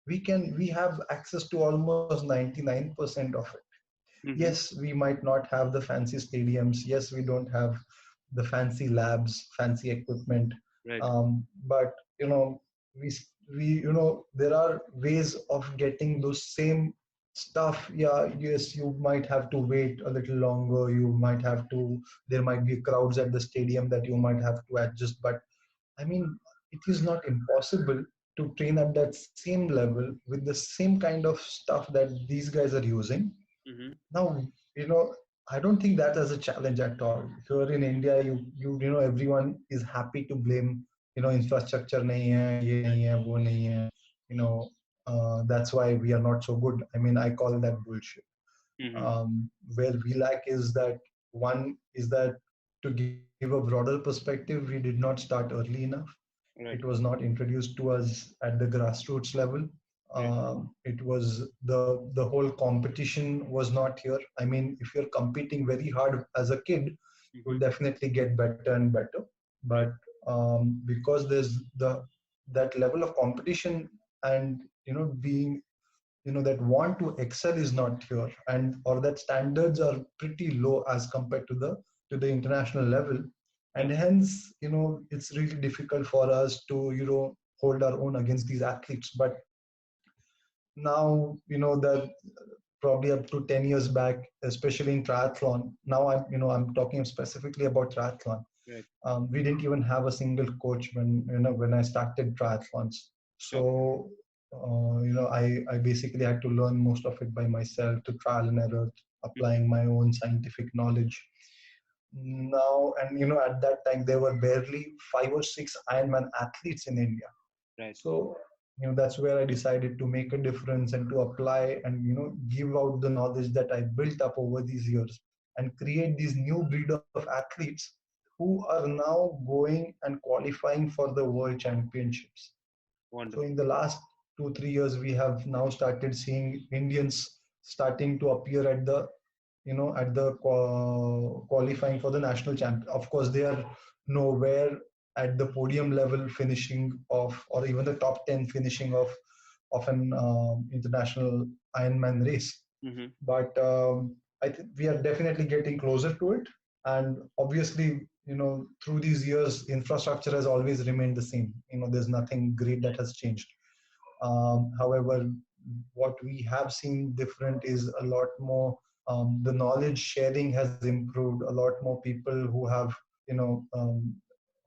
We have access to almost 99% of it. Mm-hmm. Yes, we might not have the fancy stadiums. Yes, we don't have the fancy labs, fancy equipment. Right. But we we there are ways of getting those same stuff. Yeah, yes, you might have to wait a little longer. You might have to. There might be crowds at the stadium that you might have to adjust. But I mean, it is not impossible to train at that same level with the same kind of stuff that these guys are using. Mm-hmm. Now, you know, I don't think that as a challenge at all. Here in India, everyone is happy to blame, infrastructure nahi hai, ye nahi hai, wo nahi hai. That's why we are not so good. I mean, I call that bullshit. Mm-hmm. Where we lack is that one is that to give a broader perspective, we did not start early enough. It Right. was not introduced to us at the grassroots level. Right. It was the whole competition was not here. I mean, if you're competing very hard as a kid, Mm-hmm. you'll definitely get better and better. Right. But because there's that level of competition and being that want to excel is not here, and or that standards are pretty low as compared to the international level, Yeah. and hence it's really difficult for us to hold our own against these athletes. But now that probably up to 10 years back, especially in triathlon, now I'm talking specifically about triathlon. Right. We didn't even have a single coach when I started triathlons. Sure. So I basically had to learn most of it by myself, to trial and error, Mm-hmm. applying my own scientific knowledge. Now, and at that time there were barely 5 or 6 Ironman athletes in India. Right. So that's where I decided to make a difference and to apply and give out the knowledge that I built up over these years and create these new breed of athletes who are now going and qualifying for the world championships. So Wonderful. in the last 2 3 years, we have now started seeing Indians starting to appear at the qualifying for the national champ. Of course, they are nowhere at the podium level finishing of, or even the top 10 finishing of an international Ironman race. Mm-hmm. But I think we are definitely getting closer to it. And obviously, through these years, infrastructure has always remained the same. There's nothing great that has changed. However, what we have seen different is a lot more. The knowledge sharing has improved. A lot more people who have, you know, um,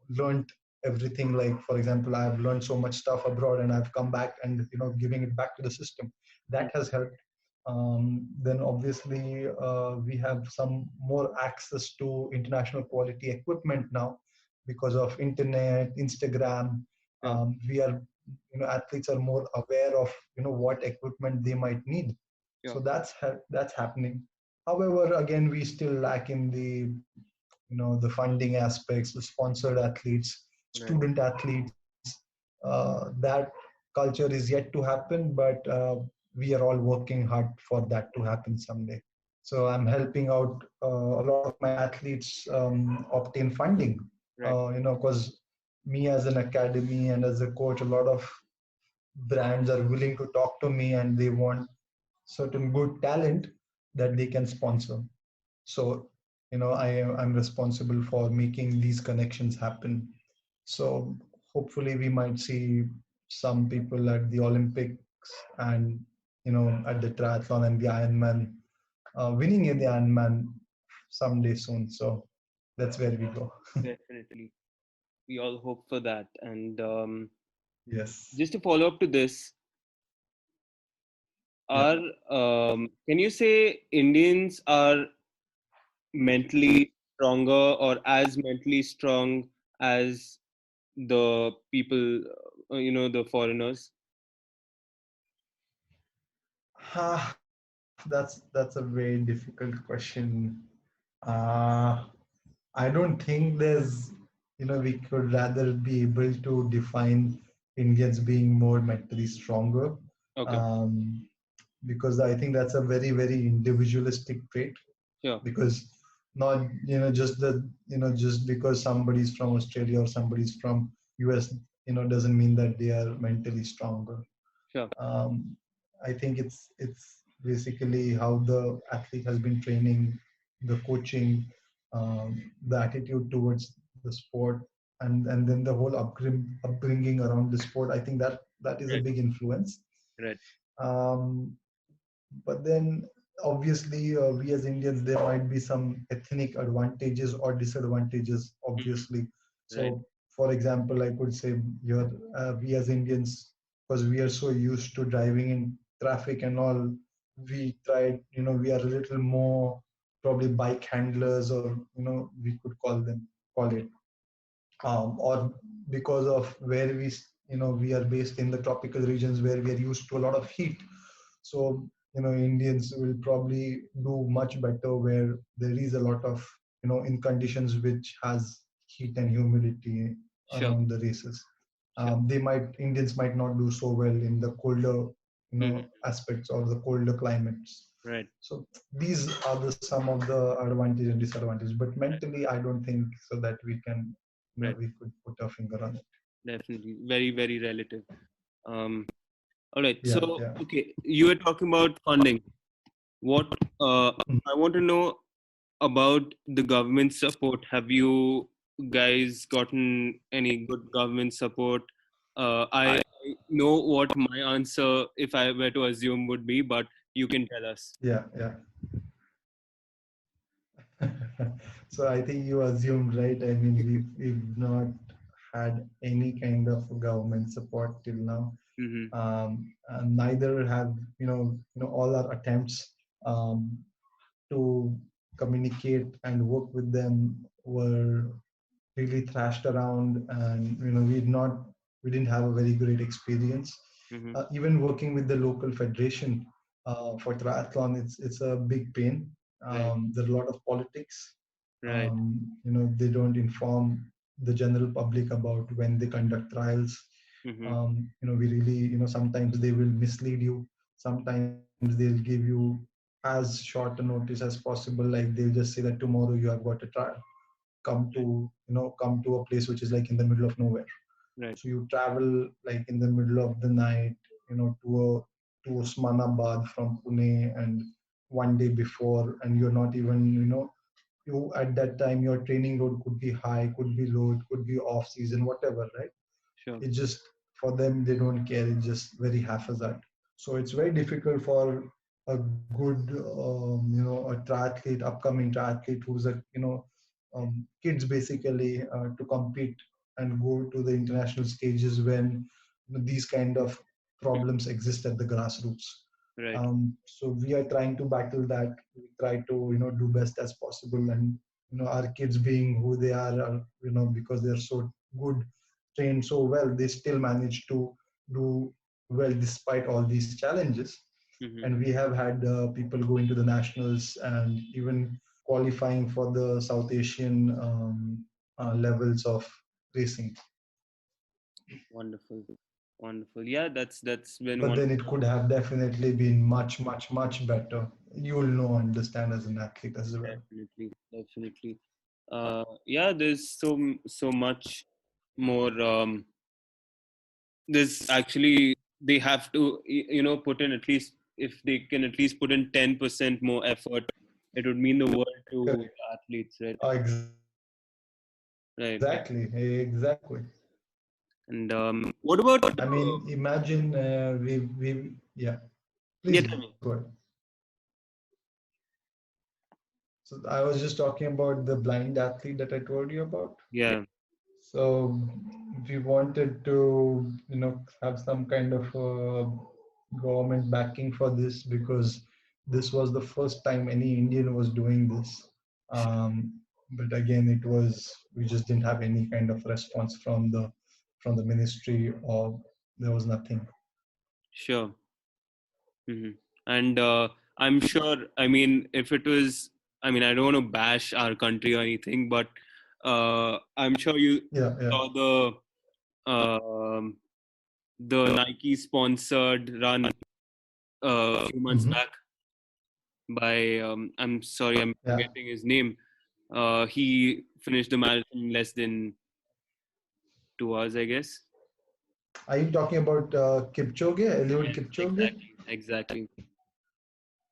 learned everything. Like, for example, I've learned so much stuff abroad, and I've come back and giving it back to the system. That has helped. Then obviously we have some more access to international quality equipment now because of internet, Instagram. Yeah. We are, athletes are more aware of what equipment they might need. Yeah. So that's happening. However, again, we still lack in the funding aspects, the sponsored athletes, Right. student athletes. That culture is yet to happen, but we are all working hard for that to happen someday. So I'm helping out a lot of my athletes obtain funding. Right. Because me as an academy and as a coach, a lot of brands are willing to talk to me and they want certain good talent that they can sponsor. So I'm responsible for making these connections happen. So hopefully we might see some people at the Olympics and at the triathlon and the Ironman, winning in the Ironman someday soon. So that's where we go. Definitely. We all hope for that. And Yes. just to follow up to this, Yeah. are can you say Indians are mentally stronger or as mentally strong as the people, the foreigners? That's a very difficult question. Uh, I don't think we could rather be able to define Indians being more mentally stronger, Okay, um, because I think that's a very, very individualistic trait. sure, Because not, just because somebody's from Australia or somebody's from US, doesn't mean that they are mentally stronger. sure, um, I think it's basically how the athlete has been training, the coaching, the attitude towards the sport, and then the whole upbringing around the sport. I think that is a right, big influence. right, Um, but then obviously we as Indians, there might be some ethnic advantages or disadvantages, obviously. right, So for example, I could say here, we as Indians, because we are so used to driving in traffic and all, we try, we are a little more probably bike handlers, or we could call it, or because of where we are based in the tropical regions where we are used to a lot of heat. So Indians will probably do much better where there is a lot of, in conditions which has heat and humidity sure, around the races. sure, Indians might not do so well in the colder hmm, aspects or the colder climates. right, So these are the some of the advantages and disadvantages, but right, mentally I don't think so that we can, right, we could put a finger on it. definitely, very, very relative. Um, all right, so Yeah, yeah. okay, you were talking about funding. What Mm. I want to know about the government support. Have you guys gotten any good government support? I know what my answer, if I were to assume, would be, but you can tell us. Yeah, yeah. So I think you assumed right. I mean, we've not had any kind of government support till now. Mm-hmm. And neither have all our attempts um, to communicate and work with them were really thrashed around, and we didn't have a very great experience. Mm-hmm. Even working with the local federation for triathlon, it's a big pain. Right, There's a lot of politics. right. They don't inform the general public about when they conduct trials. Mm-hmm. We really, sometimes they will mislead you. Sometimes they'll give you as short a notice as possible. Like they'll just say that tomorrow you have got a trial, come to a place which is like in the middle of nowhere. Right, So you travel like in the middle of the night, to Osmanabad from Pune, and one day before, and you're not even, you at that time your training load could be high, could be low, it could be off season, whatever, right? sure. It just, for them, they don't care. It's just very haphazard. So it's very difficult for a good, a triathlete, upcoming triathlete who's a, kids basically, to compete and go to the international stages when these kind of problems exist at the grassroots. Right, So we are trying to battle that. We try to, do best as possible, and our kids being who they are, because they're so good, trained so well, they still manage to do well despite all these challenges. mm-hmm. And we have had people go into the nationals and even qualifying for the South Asian levels of racing. Wonderful. Wonderful. Yeah, that's been But one. then it could have definitely been much, much, much better. You will know, understand as an athlete as well. Definitely, definitely. Yeah, there's so much more. There's actually they have to put in at least, if they can at least put in 10% more effort, it would mean the world to Correct. the athletes, right? Right, right. Exactly, exactly. And what about I mean, imagine yeah. yeah, Please tell go me. ahead. So I was just talking about the blind athlete that I told you about. Yeah, So we wanted to, have some kind of government backing for this because this was the first time any Indian was doing this. But again, we just didn't have any kind of response from the ministry, or there was nothing. sure. Hmm. And I'm sure, I mean, if it was, I mean, I don't want to bash our country or anything, but I'm sure you Yeah, yeah. saw um, the Nike sponsored run a few months Hmm. back by, I'm sorry, I'm Yeah. forgetting his name. He finished the marathon in less than 2 hours, I guess. Are you talking about Kipchoge, Eliud Yes, Kipchoge? exactly, exactly.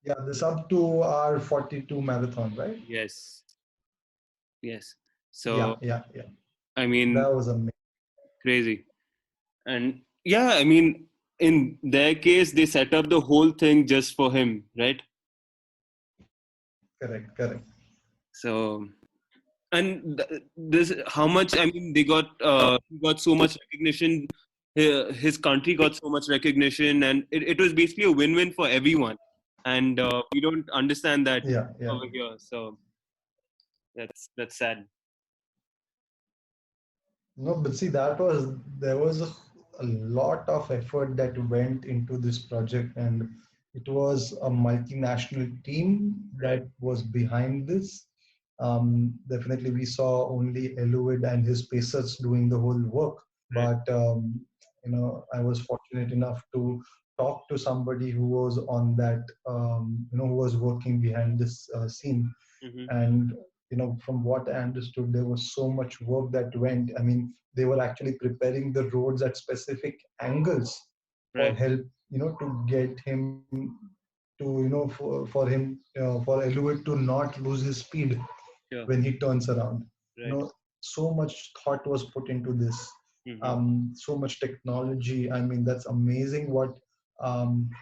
Yeah, the sub 2 hour 42 marathon, right? Yes, yes. Yeah, So, yeah, yeah. I mean, That was amazing. crazy. And yeah, I mean, in their case, they set up the whole thing just for him, right? Correct, correct. So, and this, how much, I mean, he got so much recognition. His country got so much recognition, and it was basically a win-win for everyone. And we don't understand that Yeah, yeah. over here. So that's sad. No, but see, there was a lot of effort that went into this project, and it was a multinational team Right. that was behind this. Definitely, we saw only Eluid and his pacers doing the whole work, Right. but I was fortunate enough to talk to somebody who was on that, who was working behind this scene. Hmm. And from what I understood, there was so much work that went. I mean, they were actually preparing the roads at specific angles for Right. help, to get him to, for him, for Eluid to not lose his speed Sure. when he turns around. you Right. know so much thought was put into this. Hmm. So much technology. I mean, that's amazing what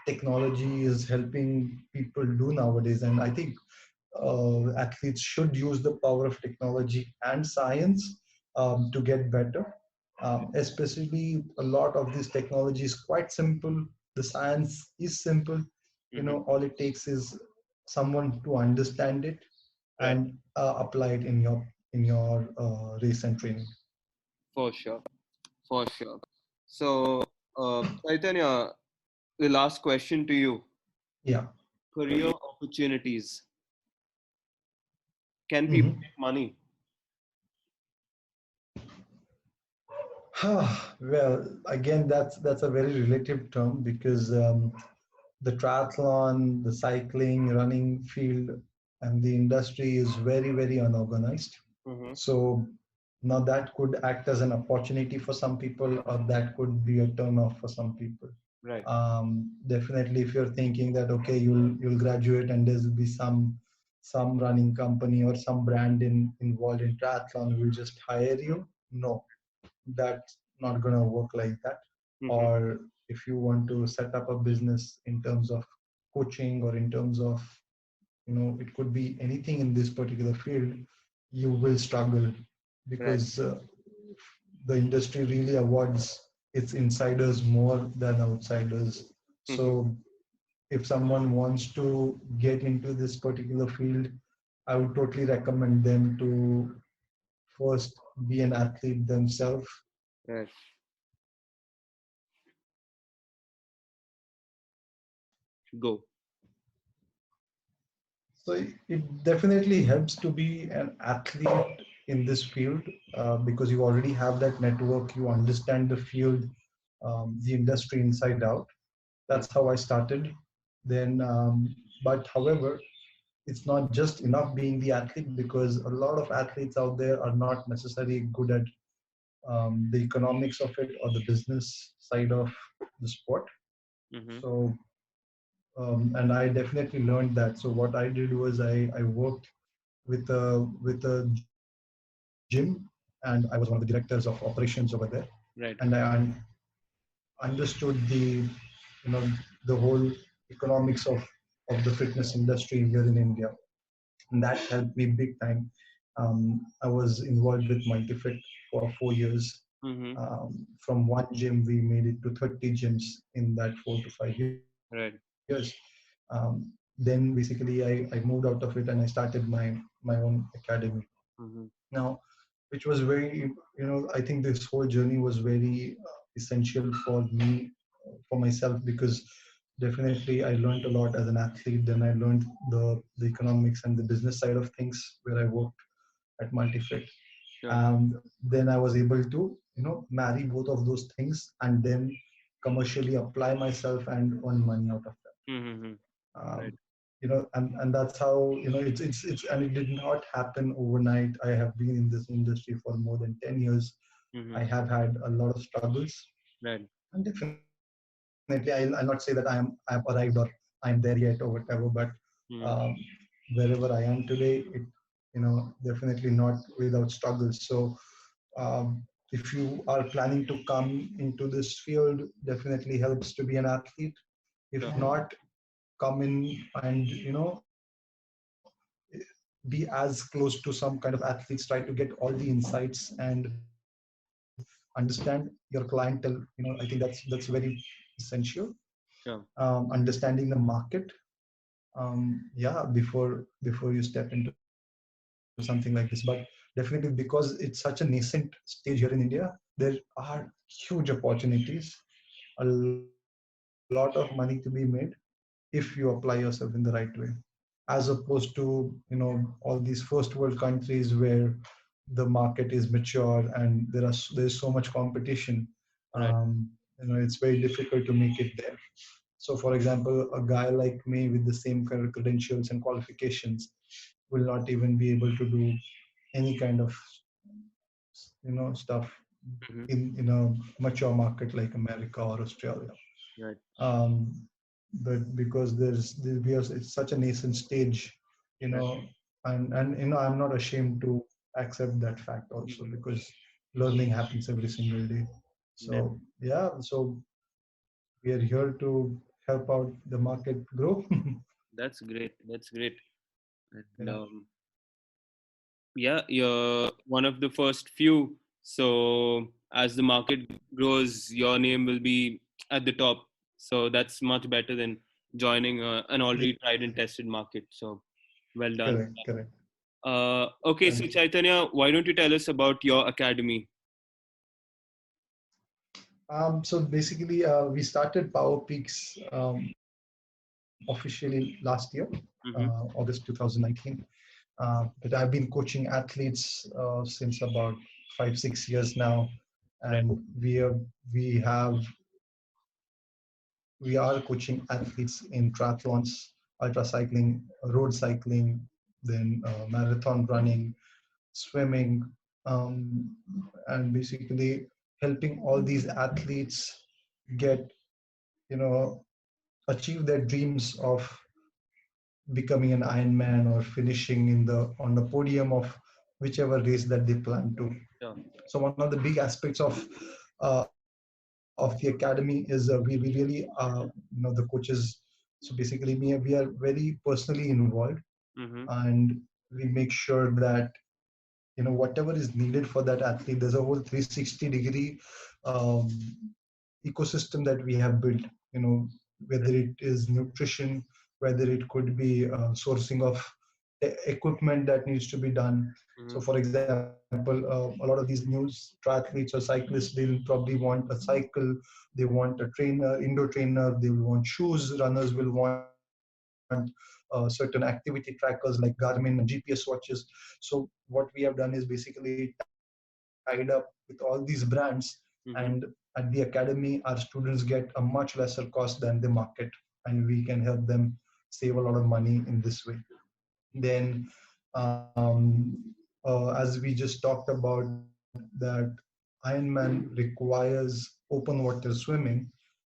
technology is helping people do nowadays. And I think athletes should use the power of technology and science to get better. Especially, a lot of this technology is quite simple. The science is simple. Hmm. All it takes is someone to understand it Right. and apply it in your race and training. For sure. For sure. So, Chaitanya, the last question to you: Yeah. career opportunities. Can people Mhm. make money? Well, again, that's a very relative term because the triathlon, the cycling, running field, and the industry is very, very unorganized. Hmm. So now that could act as an opportunity for some people, or that could be a turn off for some people. Right. Definitely, if you're thinking that okay, you'll graduate and there's be some running company or some brand involved in triathlon will just hire you. No, that's not going to work like that. Hmm. Or if you want to set up a business in terms of coaching, or in terms of, it could be anything in this particular field, you will struggle Right. because the industry really awards its insiders more than outsiders. Hmm. So if someone wants to get into this particular field, I would totally recommend them to first be an athlete themselves. Right. Go. So it definitely helps to be an athlete in this field because you already have that network, you understand the field, the industry inside out. Mm. That's how I started. Then, but however, it's not just enough being the athlete, because a lot of athletes out there are not necessarily good at the economics of it or the business side of the sport. Mm-hmm. So, and I definitely learned that. So what I did was I worked with a gym, and I was one of the directors of operations over there, and Right. understood you know the whole economics of the fitness industry here in India, and that helped me big time. I was involved with Multifit for 4 years. Mm-hmm. From one gym, we made it to 30 gyms in that 4 to 5 years. Right. Then basically, I moved out of it and I started my own academy. Mm-hmm. Now, which was very, I think this whole journey was very essential for me, for myself, because definitely I learned a lot as an athlete. Then I learned the economics and the business side of things where I worked at Multifit. Sure. And then I was able to, marry both of those things and then commercially apply myself and earn money out of them. Mm-hmm. Right. um, and that's how, it's and it did not happen overnight. I have been in this industry for more than 10 years. Mm-hmm. I have had a lot of struggles, Right. and definitely I'll not say that I have arrived or I'm there yet or whatever, but um, Mm-hmm. wherever I am today, definitely not without struggles. So if you are planning to come into this field, definitely helps to be an athlete. If Sure. not, come in and be as close to some kind of athletes. Try to get all the insights and understand your clientele. I think that's very essential. Sure. Understanding the market, yeah, before you step into something like this. But definitely, because it's such a nascent stage here in India, there are huge opportunities, a lot of money to be made if you apply yourself in the right way, as opposed to, all these first world countries where the market is mature and there's so much competition. um, Right. it's very difficult to make it there. So for example, a guy like me with the same kind of credentials and qualifications will not even be able to do any kind of, stuff Mm-hmm. in a mature market like America or Australia. Right. um, but because we are, it's such a nascent stage, you Right. know and I'm not ashamed to accept that fact also, Mm-hmm. because learning happens every single day. That, So yeah, so we are here to help out the market grow. that's great. That's great. And Yeah, yeah, you're one of the first few. So as the market grows, your name will be at the top. So that's much better than joining an yeah, already tried and tested market. So well done. correct, correct. Okay, so Thank you. Chaitanya, why don't you tell us about your academy? So basically, we started Power Peaks officially last year, August Mm-hmm. 2019. But I've been coaching athletes since about 5 6 years now, Right. and we are coaching athletes in triathlons, ultra cycling, road cycling, then marathon running, swimming, um, and basically helping all these athletes get, you know achieve their dreams of becoming an Ironman or finishing in the on the podium of whichever race that they plan to. Sure. So one of the big aspects of the academy is we really the coaches. So basically, we are very personally involved, Mm-hmm. and we make sure that whatever is needed for that athlete. There's a whole 360-degree um, ecosystem that we have built. Whether it is nutrition, whether it could be sourcing of equipment that needs to be done. So Mm-hmm. for example, a lot of these new triathletes or cyclists, they'll probably want a cycle, they want a trainer, indoor trainer, they will want shoes. Runners will want certain activity trackers like Garmin and GPS watches. So what we have done is basically tied up with all these brands, and Mm-hmm. at the academy, our students get a much lesser cost than the market, and we can help them save a lot of money in this way. Then, as we just talked about, that Ironman requires open water swimming.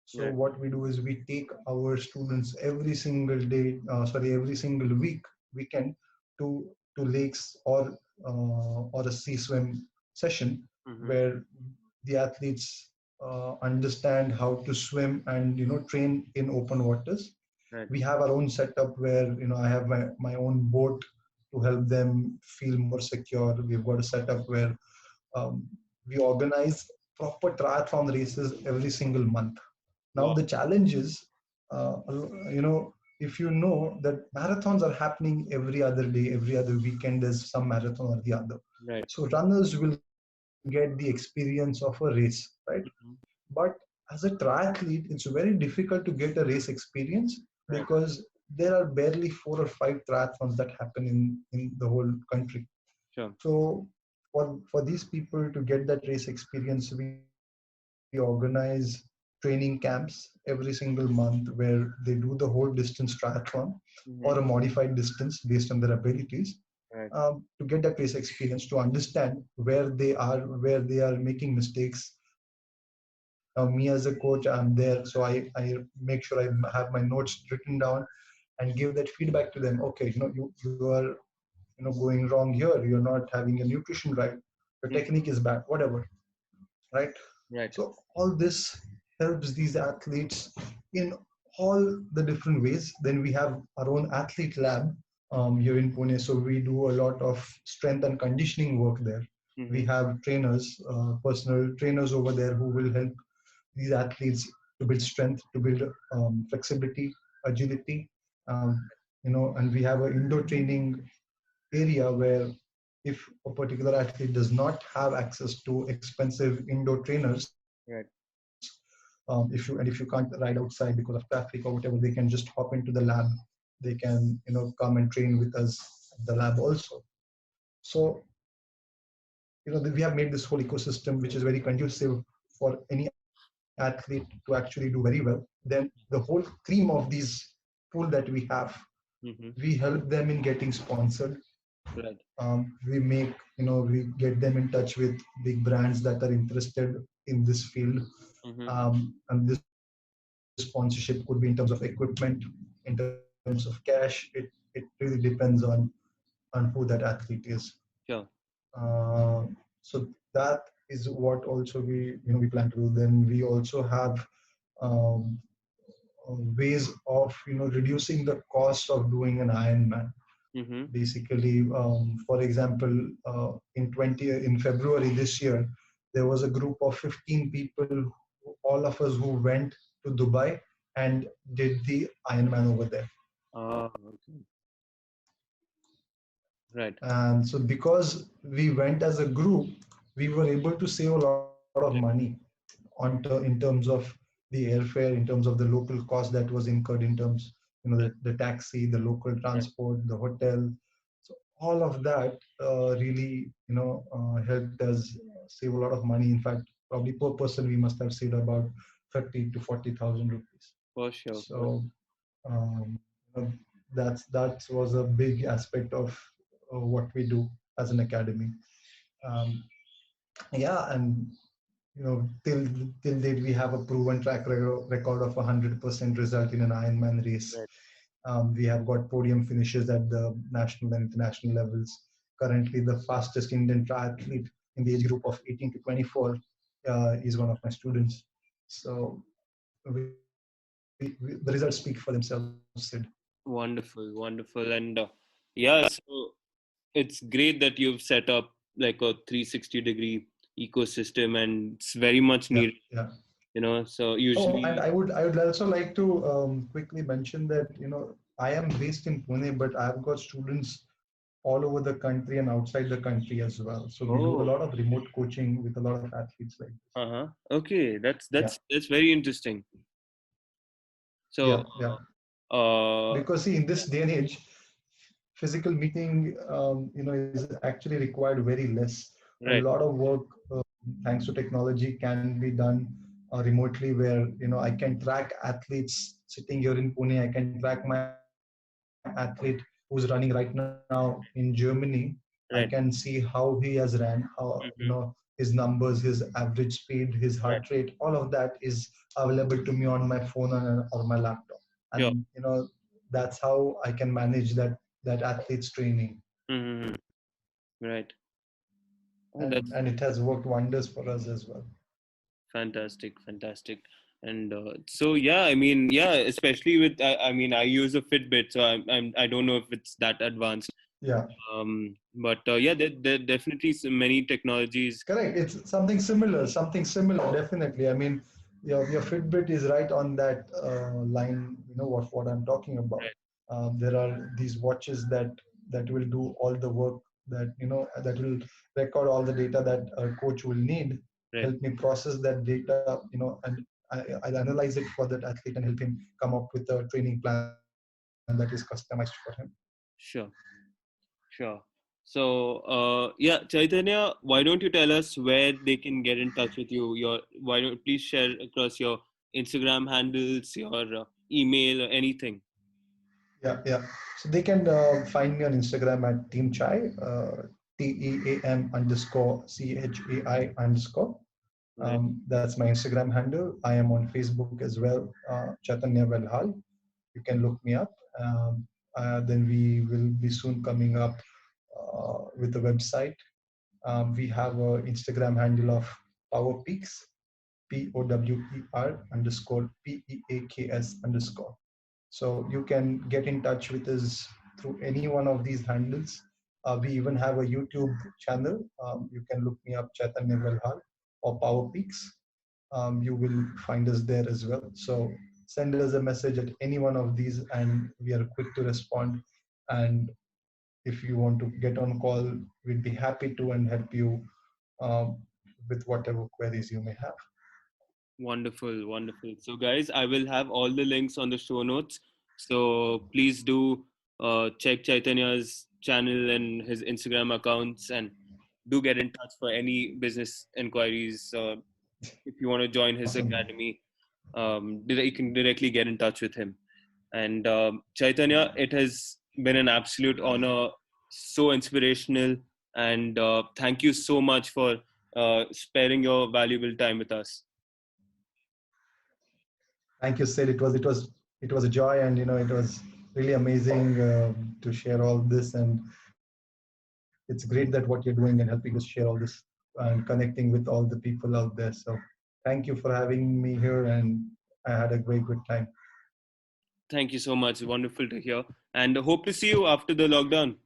So Right. what we do is we take our students every single day, every single weekend to lakes or a sea swim session Mm-hmm. where the athletes understand how to swim and train in open waters. Right. We have our own setup where I have my own boat to help them feel more secure. We've got a setup where um, we organize proper triathlon races every single month. Now Wow. the challenge is, if you know that marathons are happening every other day, every other weekend, there's some marathon or the other. Right. So runners will get the experience of a race, right? Mm-hmm. But as a triathlete, it's very difficult to get a race experience Right. because there are barely 4 or 5 triathlons that happen in the whole country. Sure. So for these people to get that race experience, we organize training camps every single month where they do the whole distance triathlon or a Mm-hmm. modified distance based on their abilities, Right. to get that race experience, to understand where they are making mistakes. Now, me as a coach, I'm there, so I make sure I have my notes written down and give that feedback to them. Okay, you are going wrong here. You're not having your nutrition right. Your technique is Mm-hmm. bad. Whatever, right? Right. So all this helps these athletes in all the different ways. Then we have our own athlete lab here in Pune. So we do a lot of strength and conditioning work there. We Mm-hmm. have trainers, personal trainers over there who will help these athletes to build strength, to build flexibility, agility. And we have an indoor training area where if a particular athlete does not have access to expensive indoor trainers, Right. if you can't ride outside because of traffic or whatever, they can just hop into the lab. They can come and train with us at the lab also. So we have made this whole ecosystem which is very conducive for any athlete to actually do very well. Then the whole cream of these pool that we have, Mm-hmm. we help them in getting sponsored. Right. We get them in touch with big brands that are interested in this field. Mm-hmm. And this sponsorship could be in terms of equipment, in terms of cash. It really depends on who that athlete is. Sure. So that is what also we plan to do. Then we also have um, ways of reducing the cost of doing an Ironman. Mm-hmm. Basically, for example, in February this year, there was a group of 15 people, all of us who went to Dubai and did the Ironman over there. Ah, okay. Right. And so because we went as a group, we were able to save a lot of money Right. in terms of the airfare, in terms of the local cost that was incurred, in terms Right. the taxi, the local Right. transport, the hotel. So all of that really helped us save a lot of money. In fact, probably per person we must have saved about 30 to 40,000 rupees. For sure. For So um, you know, that was a big aspect of what we do as an academy. Um, yeah, and till date we have a proven record of 100% result in an Ironman race. Right. We have got podium finishes at the national and international levels. Currently, the fastest Indian triathlete in the age group of 18 to 24 is one of my students. So the results speak for themselves, Sid. Wonderful. Wonderful. And yeah, so it's great that you've set up like a 360-degree ecosystem, and it's very much Yeah, needed. yeah. So Oh, and usually, I would also like to quickly mention that I am based in Pune, but I've got students all over the country and outside the country as well. So we do a oh, lot of remote coaching with a lot of athletes like this. uh-huh. Okay, that's Yeah, that's that's very interesting. So, yeah, yeah. uh, Because see, in this day and age, physical meeting, is actually required very less. A right, lot of work, thanks to technology, can be done remotely, where I can track athletes sitting here in Pune. I can track my athlete who's running right now in Germany. I can see how Right. he has ran, how his Mm-hmm. numbers, his average speed, his heart rate, all Right. of that is available to me on my phone or my laptop. And Sure. that's how I can manage that athlete's training. Mm-hmm. Right. Oh, and that's and it has worked wonders for us as well. fantastic, fantastic. And so yeah, I mean, yeah, especially with I mean, I use a Fitbit, so I don't know if it's that advanced. Yeah, But yeah, there definitely many technologies. correct. It's something similar, definitely. I mean, your Fitbit is right on that line. You know what I'm talking about. Right. There are these watches that will do all the work, that will record all the data that a coach will need, Right. help me process that data, and I'll analyze it for that athlete and help him come up with a training plan that is customized for him. Sure. Sure. So, yeah, Chaitanya, why don't you tell us where they can get in touch with you? Why don't please share across your Instagram handles, your email, or anything? Yeah. So they can find me on Instagram at Team Chai, TEAM underscore CHAI underscore. Right. That's my Instagram handle. I am on Facebook as well, Chaitanya Velhal. You can look me up. Then we will be soon coming up with a website. We have an Instagram handle of Power Peaks, POWER underscore PEAKS underscore. So you can get in touch with us through any one of these handles. We even have a YouTube channel. You can look me up, Chaitanya Velhal or Power Peaks. You will find us there as well. So send us a message at any one of these, and we are quick to respond. And if you want to get on call, we'd be happy to and help you um, with whatever queries you may have. Wonderful, wonderful. So, guys, I will have all the links on the show notes. So please do check Chaitanya's channel and his Instagram accounts, and do get in touch for any business inquiries. If you want to join his Awesome. academy, you can directly get in touch with him. And Chaitanya, it has been an absolute honor, so inspirational, and thank you so much for sparing your valuable time with us. Thank you, Sid. It was a joy, and it was really amazing to share all this. And it's great that what you're doing and helping us share all this and connecting with all the people out there. So thank you for having me here, and I had a great good time. Thank you so much. Wonderful to hear. And hope to see you after the lockdown.